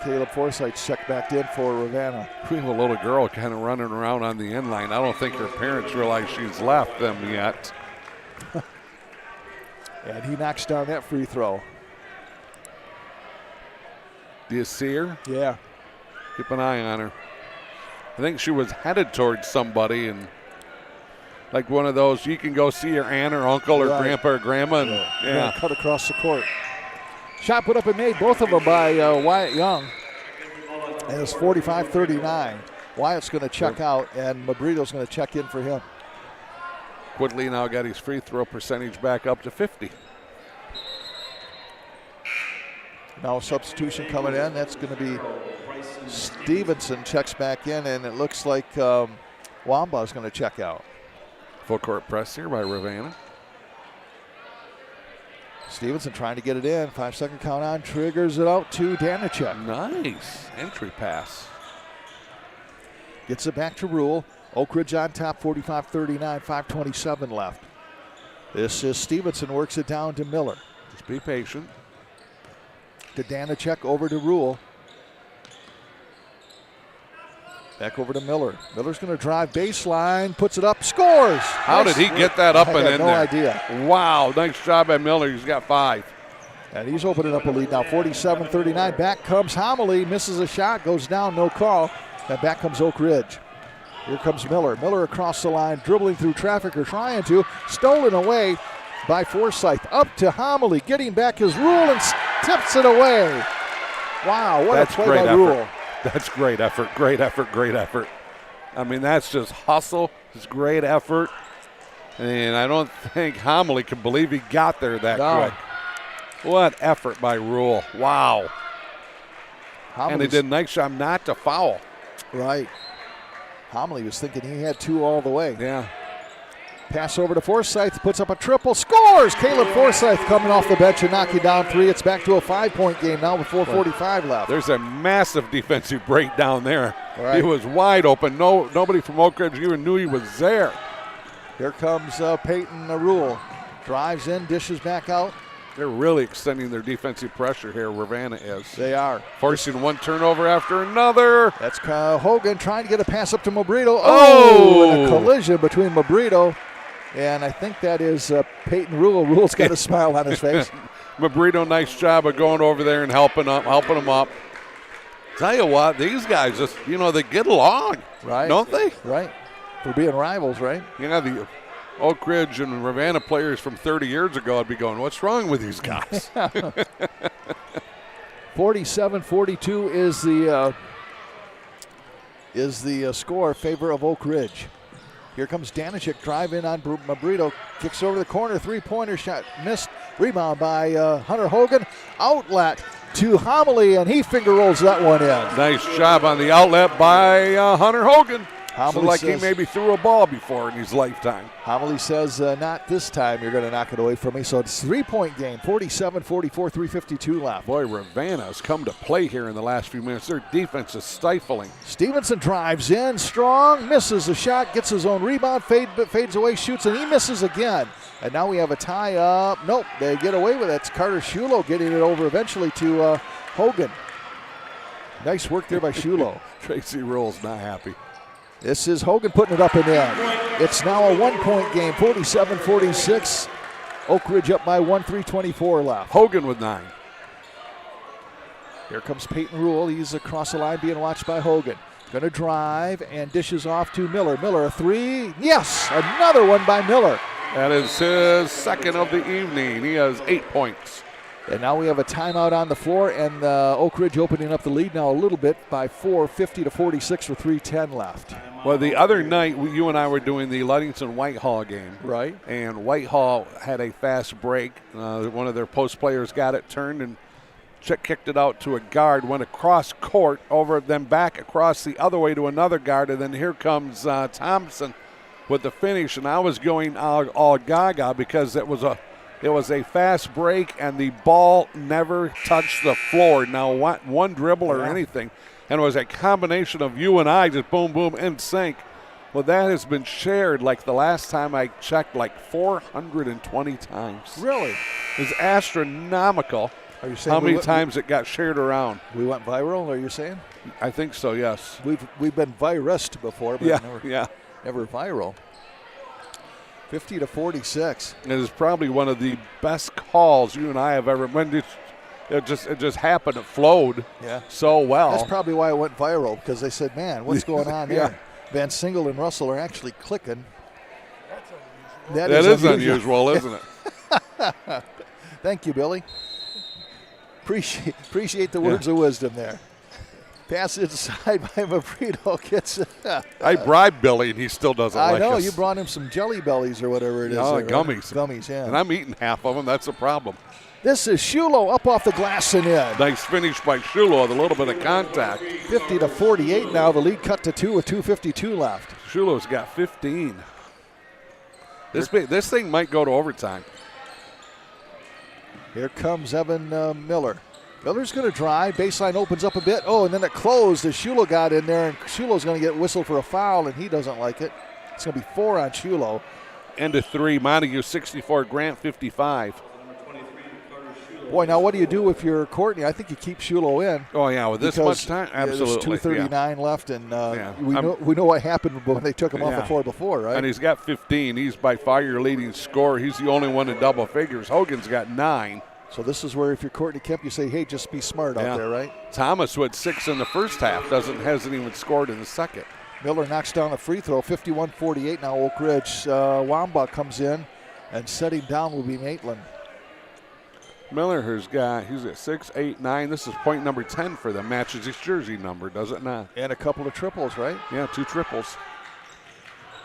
Caleb Forsyth's checked back in for Ravenna. We have a little girl kind of running around on the end line. I don't think her parents realize she's left them yet. And he knocks down that free throw. Do you see her? Yeah. Keep an eye on her. I think she was headed towards somebody, and like one of those, you can go see your aunt or uncle or grandpa or grandma. And, yeah. Cut across the court. Shot put up and made, both of them by Wyatt Young. And it's 45-39. Wyatt's going to check out, and Mabrito's going to check in for him. Quigley now got his free throw percentage back up to 50. Now a substitution coming in. That's going to be Stevenson checks back in, and it looks like Wambaugh's going to check out. Full court press here by Ravenna. Stevenson trying to get it in. 5-second count on. Triggers it out to Danicek. Nice entry pass. Gets it back to Rule. Oakridge on top, 45-39, 5:27 left. This is Stevenson, works it down to Miller. Just be patient. To Danicek, over to Rule. Back over to Miller. Miller's going to drive baseline, puts it up, scores. How did he get that up and in there? No idea. Wow, nice job by Miller. He's got 5. And he's opening up a lead now, 47-39. Back comes Homily, misses a shot, goes down, no call. And back comes Oakridge. Here comes Miller. Miller across the line, dribbling through traffic or trying to. Stolen away by Forsyth. Up to Homily, getting back his Rule and tips it away. Wow, what a play by Rule. That's great effort, great effort, great effort. I mean, that's just hustle. It's great effort. And I don't think Homily can believe he got there that quick. What effort by Rule. Wow. And he did a nice job not to foul. Right. Homily was thinking he had 2 all the way. Yeah. Pass over to Forsyth, puts up a triple, scores! Caleb Forsyth coming off the bench and knocking down 3. It's back to a 5-point game now with 4:45 left. There's a massive defensive breakdown there. Right. He was wide open. Nobody from Oakridge even knew he was there. Here comes Peyton Rule. Drives in, dishes back out. They're really extending their defensive pressure here, Ravenna is. They are. Forcing one turnover after another. That's Hogan trying to get a pass up to Mabrito. Oh! And a collision between Mabrito. And I think that is Peyton Rule. Rule's got a smile on his face. Mabrito, nice job of going over there and helping him up. Tell you what, these guys just, they get along. Right. Don't they? Right. For being rivals, right? The Oakridge and Ravenna players from 30 years ago, I'd be going, what's wrong with these guys? 47-42 is the score in favor of Oakridge. Here comes Danishek, drive in on Mabrito, kicks over the corner, 3-pointer shot missed, rebound by Hunter Hogan, outlet to Homily, and he finger rolls that one in. Nice job on the outlet by Hunter Hogan. Homily like he maybe threw a ball before in his lifetime. Homily says, not this time, you're going to knock it away from me. So it's a 3-point game, 47-44, 3:52 left. Boy, Ravenna's come to play here in the last few minutes. Their defense is stifling. Stevenson drives in, strong, misses a shot, gets his own rebound, fades away, shoots, and he misses again. And now we have a tie up. Nope, they get away with it. It's Carter Shulo getting it over eventually to Hogan. Nice work there by Shulo. Tracy Rule's not happy. This is Hogan putting it up and in. It's now a 1-point game, 47-46. Oakridge up by 1, 3:24 left. Hogan with 9. Here comes Peyton Rule. He's across the line being watched by Hogan. Going to drive and dishes off to Miller. Miller, a 3. Yes, another one by Miller. That is his second of the evening. He has 8 points. And now we have a timeout on the floor, and Oakridge opening up the lead now a little bit by 4, 50-46 with 3:10 left. Well, the other night, you and I were doing the Ludington-Whitehall game. Right. And Whitehall had a fast break. One of their post players got it, turned and kicked it out to a guard, went across court, over, then back across the other way to another guard, and then here comes Thompson with the finish. And I was going all gaga because it was a fast break, and the ball never touched the floor. Now, one dribble or anything, and it was a combination of you and I just boom, boom, in sync. Well, that has been shared like the last time I checked, like 420 times. Really? It's astronomical. Are you saying how many times it got shared around? We went viral, are you saying? I think so, yes. We've been virused before, but never viral. 50-46. It is probably one of the best calls you and I have ever. When it just happened. It flowed so well. That's probably why it went viral, because they said, "Man, what's going on there?" Van Single and Russell are actually clicking. That is unusual, isn't it? Thank you, Billy. Appreciate the words of wisdom there. Pass inside by Mabrito. Gets it. I bribed Billy, and he still doesn't like us. I know. You brought him some jelly bellies or whatever it is. Oh, right? Gummies. Gummies, yeah. And I'm eating half of them. That's the problem. This is Shulo up off the glass and in. Nice finish by Shulo with a little bit of contact. 50-48 now. The lead cut to 2 with 2:52 left. Shulo's got 15. This thing might go to overtime. Here comes Evan Miller. Miller's going to drive. Baseline opens up a bit. Oh, and then it closed as Shulo got in there, and Shulo's going to get whistled for a foul, and he doesn't like it. It's going to be 4 on Shulo. End of 3. Montague 64, Grant 55. Boy, now what do you do if you're Courtney? I think you keep Shulo in. Oh, yeah, with this much time? Absolutely. There's 2:39 left, and we know what happened when they took him off the floor before, right? And he's got 15. He's by far your leading scorer. He's the only one in double figures. Hogan's got 9. So this is where if you're Courtney Kemp, you say, hey, just be smart out there, right? Thomas, who had 6 in the first half, hasn't even scored in the second. Miller knocks down a free throw, 51-48 now Oakridge. Wamba comes in, and setting down will be Maitland. Miller he's at 6, 8, 9. This is point number 10 for them. Matches his jersey number, does it not? And a couple of triples, right? Yeah, 2 triples.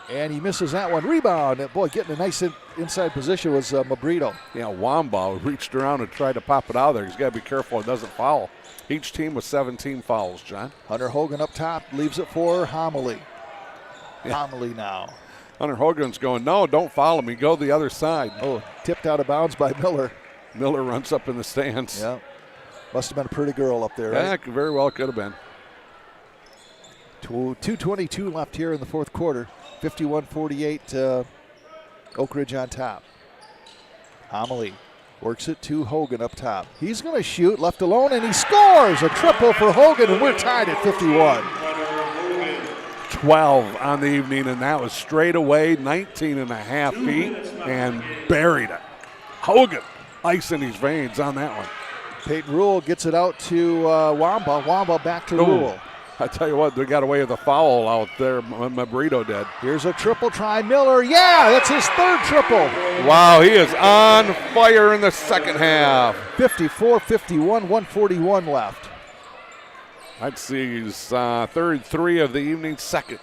And he misses that one. Rebound. And boy, getting a nice inside position was Mabrito. Yeah, Wamba reached around and tried to pop it out of there. He's got to be careful it doesn't foul. Each team with 17 fouls, John. Hunter Hogan up top, leaves it for Homily. Yeah. Homily now. Hunter Hogan's going, no, don't follow me. Go the other side. Oh, tipped out of bounds by Miller. Miller runs up in the stands. Yeah. Must have been a pretty girl up there, right? Yeah, very well could have been. 2:22 left here in the fourth quarter. 51-48, Oakridge on top. Homily works it to Hogan up top. He's going to shoot, left alone, and he scores! A triple for Hogan, and we're tied at 51. 12 on the evening, and that was straight away, 19 and a half feet, and buried it. Hogan, ice in his veins on that one. Peyton Rule gets it out to Wamba. Wamba back to Rule. I tell you what, they got away with a foul out there. Mabrito did. Here's a triple try. Miller, yeah, that's his third triple. Wow, he is on fire in the second half. 54-51, 141 left. I'd see his third 3 of the evening, second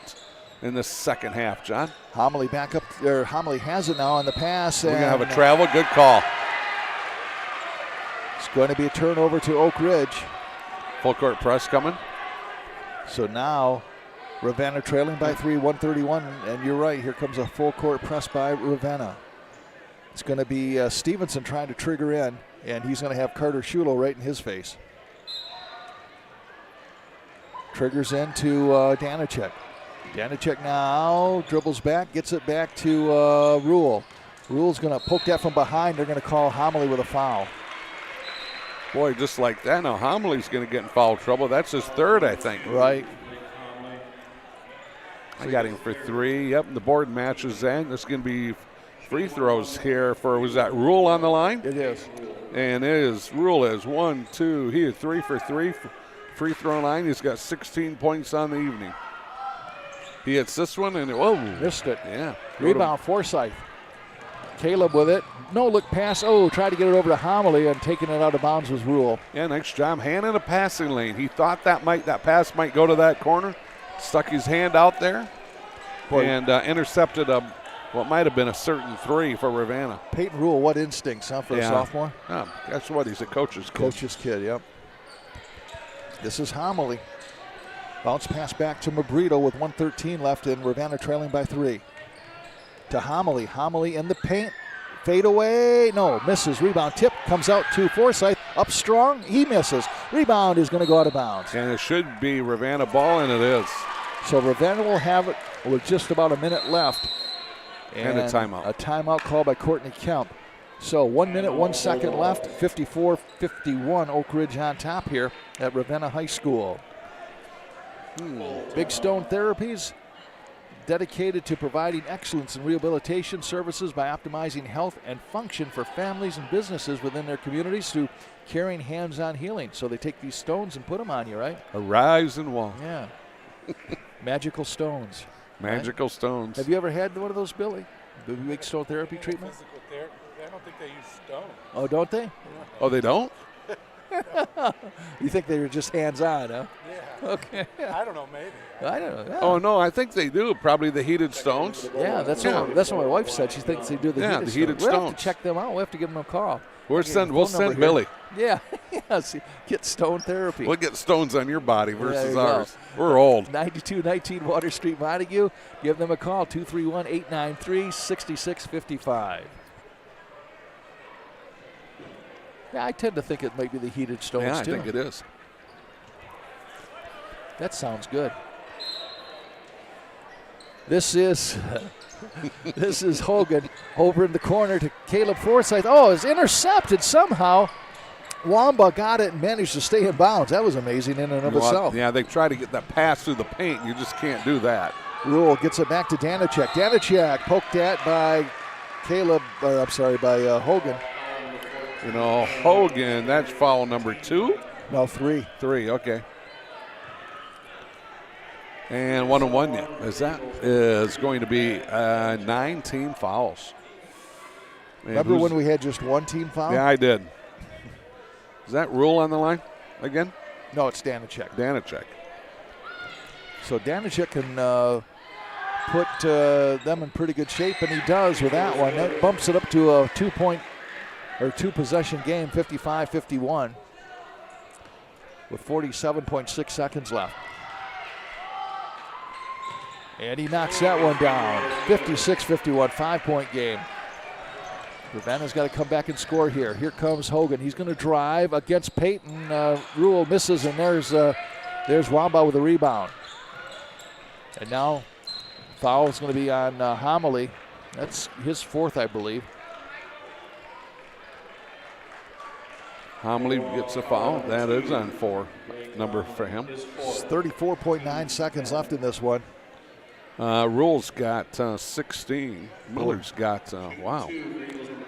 in the second half, John. Homily back up there. Homily has it now on the pass. We're going to have a travel. Good call. It's going to be a turnover to Oakridge. Full court press coming. So now Ravenna trailing by 3, 131. And you're right, here comes a full court press by Ravenna. It's going to be Stevenson trying to trigger in, and he's going to have Carter Shulo right in his face. Triggers into Danicek. Danicek now dribbles back, gets it back to Rule. Rule's going to poke that from behind. They're going to call Homily with a foul. Boy, just like that, now Homily's going to get in foul trouble. That's his third, I think. Right. I got him for 3. Yep, and the board matches that. This is going to be free throws here for, was that Rule on the line? It is. And Rule is 1, 2, he is 3 for 3. Free throw line. He's got 16 points on the evening. He hits this one and missed it. Yeah. Rebound, Forsyth. Caleb with it. No look pass. Tried to get it over to Homily, and taking it out of bounds was Rule. Yeah, nice job. Hand in a passing lane. He thought that pass might go to that corner. Stuck his hand out there. And intercepted what might have been a certain 3 for Ravenna. Peyton Rule, what instincts, huh, for a sophomore? Yeah, guess what? He's a coach's kid. Coach's kid, yep. This is Homily. Bounce pass back to Mabrito with 1:13 left, and Ravenna trailing by 3. To Homily. Homily in the paint. Fade away. No, misses. Rebound tip comes out to Forsyth. Up strong. He misses. Rebound is going to go out of bounds. And it should be Ravenna ball, and it is. So Ravenna will have it with just about a minute left. And a timeout. A timeout called by Courtney Kemp. So 1 minute, 1 second left. 54-51 Oakridge on top here at Ravenna High School. Big Stone Therapies, dedicated to providing excellence in rehabilitation services by optimizing health and function for families and businesses within their communities through caring hands-on healing. So they take these stones and put them on you, right? Arise and walk. Yeah. Magical stones. Magical stones. Have you ever had one of those, Billy? The Big Stone Therapy treatment? Physical therapy. I don't think they use stone. Oh, don't they? Oh, they don't? You think they were just hands-on, huh? Yeah. Okay. I don't know, maybe. I don't know. Yeah. Oh, no, I think they do. Probably the heated stones. Yeah, that's what my wife said. She thinks they do the heated stones. We'll have to check them out. We'll have to give them a call. We'll send Billy. Yeah. See, get stone therapy. We'll get stones on your body versus ours. We're old. 9219 Water Street, Montague. Give them a call, 231-893-6655. Yeah, I tend to think it might be the heated stones, too. Yeah, I think it is. That sounds good. This is Hogan over in the corner to Caleb Forsyth. Oh, it's intercepted somehow. Wamba got it and managed to stay in bounds. That was amazing in and of itself. Yeah, they try to get that pass through the paint. You just can't do that. Rule gets it back to Danacek. Danacek poked at by Hogan. You know, Hogan, that's foul number 2? No, 3. 3, okay. And 1-on-1 yet, as that is going to be 9 team fouls. Man, remember when we had just 1 team foul? Yeah, I did. Is that Rule on the line again? No, it's Danacek. Danacek. So Danacek can put them in pretty good shape, and he does with that one. That bumps it up to a 2-possession game, 55-51, with 47.6 seconds left. And he knocks that one down, 56-51, 5-point game. Ravenna's got to come back and score here. Here comes Hogan. He's going to drive against Peyton. Rule misses, and there's Wamba with a rebound. And now foul is going to be on Homily. That's his 4th, I believe. Homily gets a foul. That is on 4 number for him. 34.9 seconds left in this one. Rule's got 16. Miller's got, wow.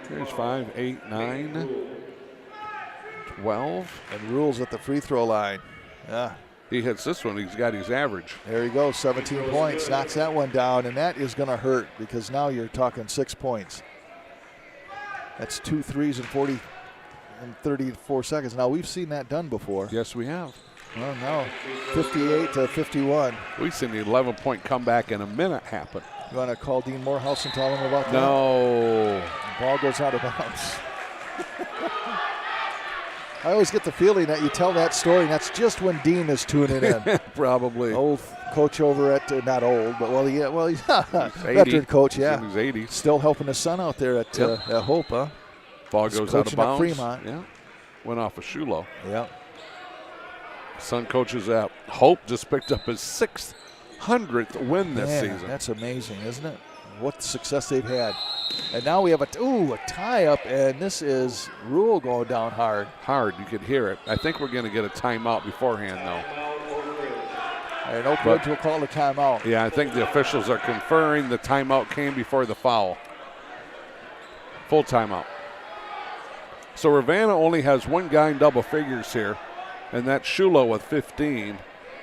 There's 5, 8, 9, 12. And Rule's at the free throw line. Yeah. He hits this one. He's got his average. There he goes, 17 points. Knocks that one down, and that is going to hurt because now you're talking 6 points. That's 2 threes in 34 seconds. Now, we've seen that done before. Yes, we have. Well, no, 58-51. We've seen the 11-point comeback in a minute happen. You want to call Dean Morehouse and tell him about that? No. The ball goes out of bounds. I always get the feeling that you tell that story, and that's just when Dean is tuning in. Probably. Old coach over at, not old, but he's he's veteran coach, yeah. He's 80. Still helping his son out there at Hope, huh? Ball goes out of bounds. Fremont. Yeah. Went off a Shulo. Yeah. Son coaches at Hope just picked up his 600th win this season. That's amazing, isn't it? What success they've had. And now we have a tie-up, and this is Rule going down hard. Hard, you could hear it. I think we're going to get a timeout beforehand, though. And Oakridge will call the timeout. Yeah, I think the officials are conferring. The timeout came before the foul. Full timeout. So Ravenna only has 1 guy in double figures here, and that's Shulo with 15.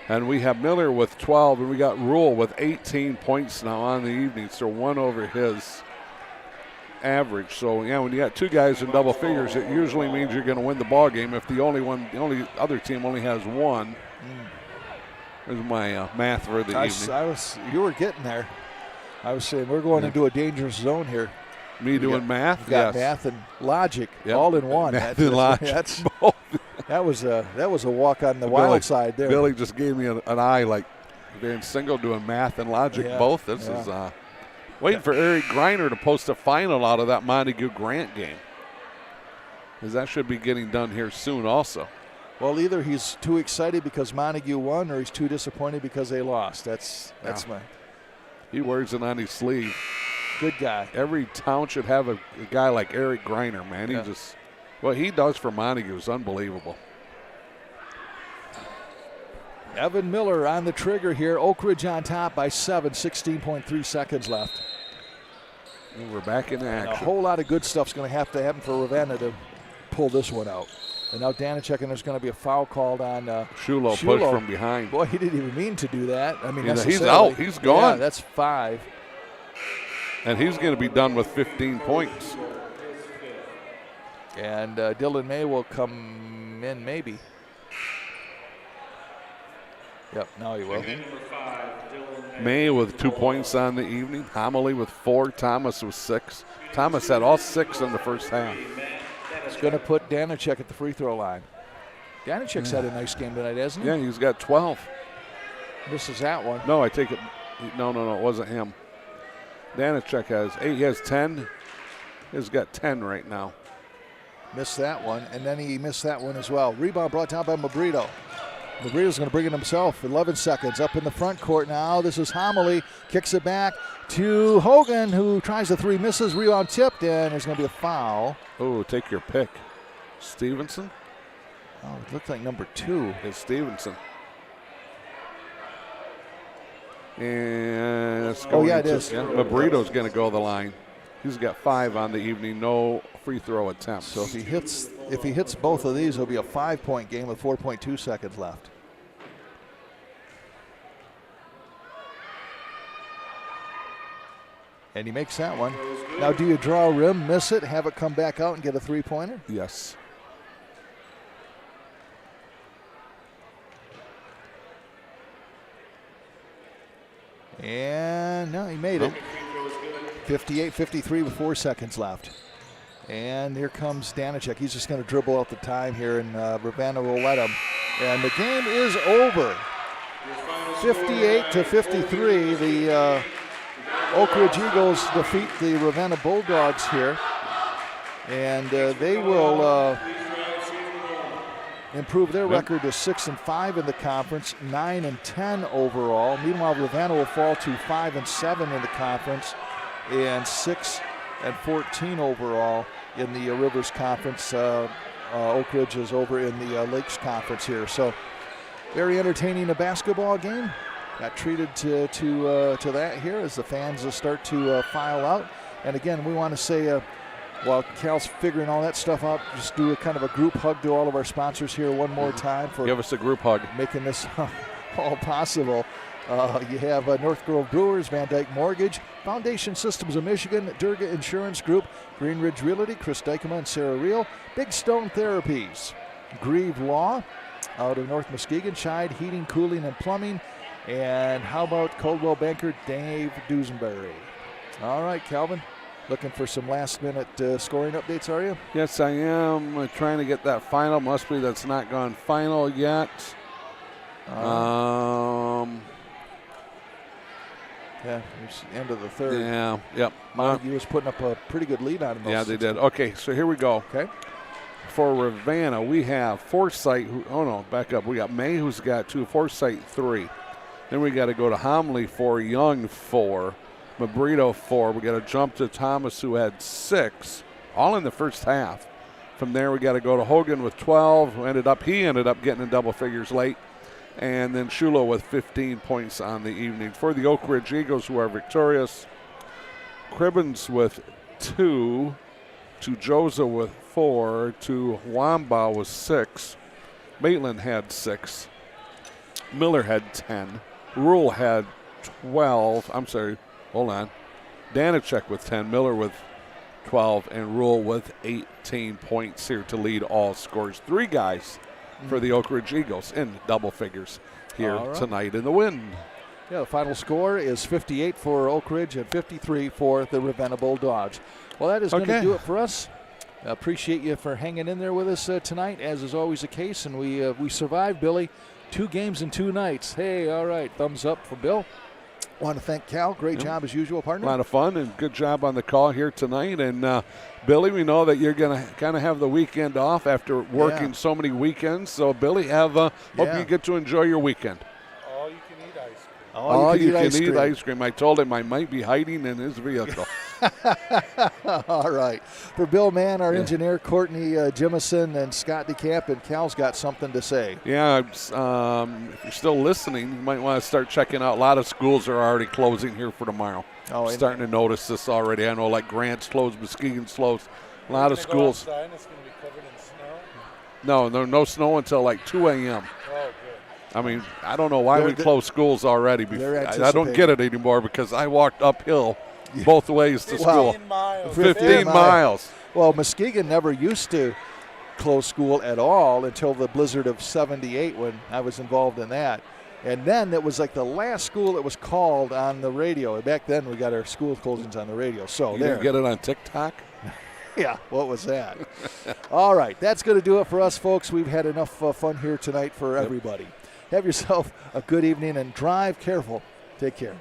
And we have Miller with 12, and we got Rule with 18 points now on the evening, so 1 over his average. So, yeah, when you got 2 guys in double figures, it usually means you're going to win the ball game. If the only other team only has 1. There's my math for the evening. You were getting there. I was saying we're going into a dangerous zone here. Me doing math? You got math and logic all in one. Math and logic. That was a walk on the wild side there. Billy just gave me an eye like Van Single doing math and logic both. This is waiting for Eric Greiner to post a final out of that Montague Grant game, because that should be getting done here soon also. Well, either he's too excited because Montague won, or he's too disappointed because they lost. That's my. He wears it on his sleeve. Good guy. Every town should have a guy like Eric Greiner, man. Yeah. What he does for Montague is unbelievable. Evan Miller on the trigger here. Oakridge on top by 7, 16.3 seconds left. And we're back in action. And a whole lot of good stuff's going to have to happen for Ravenna to pull this one out. And now Danacek, and there's going to be a foul called on Shulo. Pushed from behind. Boy, he didn't even mean to do that. I mean, he's out. He's gone. Yeah, that's 5. And he's going to be done with 15 points. And Dylan May will come in maybe. Yep, now he will. May with 2 points on the evening. Homily with 4. Thomas with 6. Thomas had all 6 in the first half. It's going to put Danacek at the free throw line. Danacek's had a nice game tonight, hasn't he? Yeah, he's got 12. This is that one. No, I take it. No, it wasn't him. Danacek has 8. He has 10. He's got 10 right now. Missed that one, and then he missed that one as well. Rebound brought down by Mabrito. Mabrito's going to bring it himself. 11 seconds up in the front court now. This is Homily. Kicks it back to Hogan, who tries the 3, misses. Rebound tipped, and there's going to be a foul. Oh, take your pick. Stevenson? Oh, it looked like number 2. Is Stevenson. And it's going it is. Yeah, Mabrito's going to go the line. He's got 5 on the evening, no free throw attempts. So if he hits both of these, it'll be a 5-point game with 4.2 seconds left. And he makes that one. Now, do you draw a rim, miss it, have it come back out and get a 3-pointer? Yes. And no, he made it. 58-53 with 4 seconds left. And here comes Danicek. He's just going to dribble out the time here, and Ravenna will let him. And the game is over. 58-53. The Oakridge Eagles defeat the Ravenna Bulldogs here. And they will improve their record to 6-5 in the conference, 9-10 overall. Meanwhile, Ravenna will fall to 5-7 in the conference and 6-14 overall in the Rivers Conference. Oakridge is over in the Lakes Conference here. So very entertaining a basketball game. Got treated to that here as the fans start to file out. And again, we want to say, while Cal's figuring all that stuff out, just do a kind of a group hug to all of our sponsors here one more time for give us a group hug, making this all possible. You have North Grove Brewers, Van Dyke Mortgage, Foundation Systems of Michigan, Durga Insurance Group, Green Ridge Realty, Chris Dykema and Sarah Reel, Big Stone Therapies, Grieve Law out of North Muskegon, Scheid Heating, Cooling, and Plumbing, and how about Coldwell Banker, Dave Dusenberry. All right, Calvin. Looking for some last-minute scoring updates, are you? Yes, I am. Trying to get that final. Must be that's not gone final yet. Yeah, it's the end of the third. Yeah, yep. Montague was putting up a pretty good lead on them. Yeah, they did. Okay, so here we go. Okay. For Ravenna, we have Forsyth. Back up. We got May, who's got 2, Forsyth 3. Then we got to go to Homley 4, Young 4. Mabrito 4. We got to jump to Thomas, who had 6, all in the first half. From there, we got to go to Hogan with 12, who ended up getting in double figures late. And then Shulo with 15 points on the evening. For the Oakridge Eagles, who are victorious, Cribbins with 2, to Joza with 4, to Wamba with 6, Maitland had 6, Miller had 10, Rule had 12. Hold on. Danicek with 10, Miller with 12, and Rule with 18 points here to lead all scores. 3 guys for the Oakridge Eagles in double figures here tonight in the win. Yeah, the final score is 58 for Oakridge and 53 for the Ravenna Bulldogs. Well, that is going to do it for us. Appreciate you for hanging in there with us tonight, as is always the case, and we survived, Billy. 2 games in 2 nights. Hey, all right, thumbs up for Bill. Want to thank Cal. Great job as usual, partner. A lot of fun and good job on the call here tonight. And Billy, we know that you're going to kind of have the weekend off after working so many weekends. So, Billy, hope you get to enjoy your weekend. All you can eat ice cream. All you can eat ice cream. I told him I might be hiding in his vehicle. All right. For Bill Mann, our engineer, Courtney Jimison, and Scott DeCamp, and Cal's got something to say. Yeah, if you're still listening, you might want to start checking out. A lot of schools are already closing here for tomorrow. I'm starting to notice this already. I know, like Grant's closed, Muskegon's closed. A lot of schools. Go outside and it's going to be covered in snow? No snow until like 2 a.m. Oh, good. I mean, I don't know why we close schools already. I don't get it anymore because I walked uphill both ways to school. 15 miles. Well, Muskegon never used to close school at all until the blizzard of 78 when I was involved in that. And then it was like the last school that was called on the radio. Back then we got our school closings on the radio. So you didn't get it on TikTok? Yeah, what was that? All right, that's going to do it for us, folks. We've had enough fun here tonight for everybody. Have yourself a good evening and drive careful. Take care.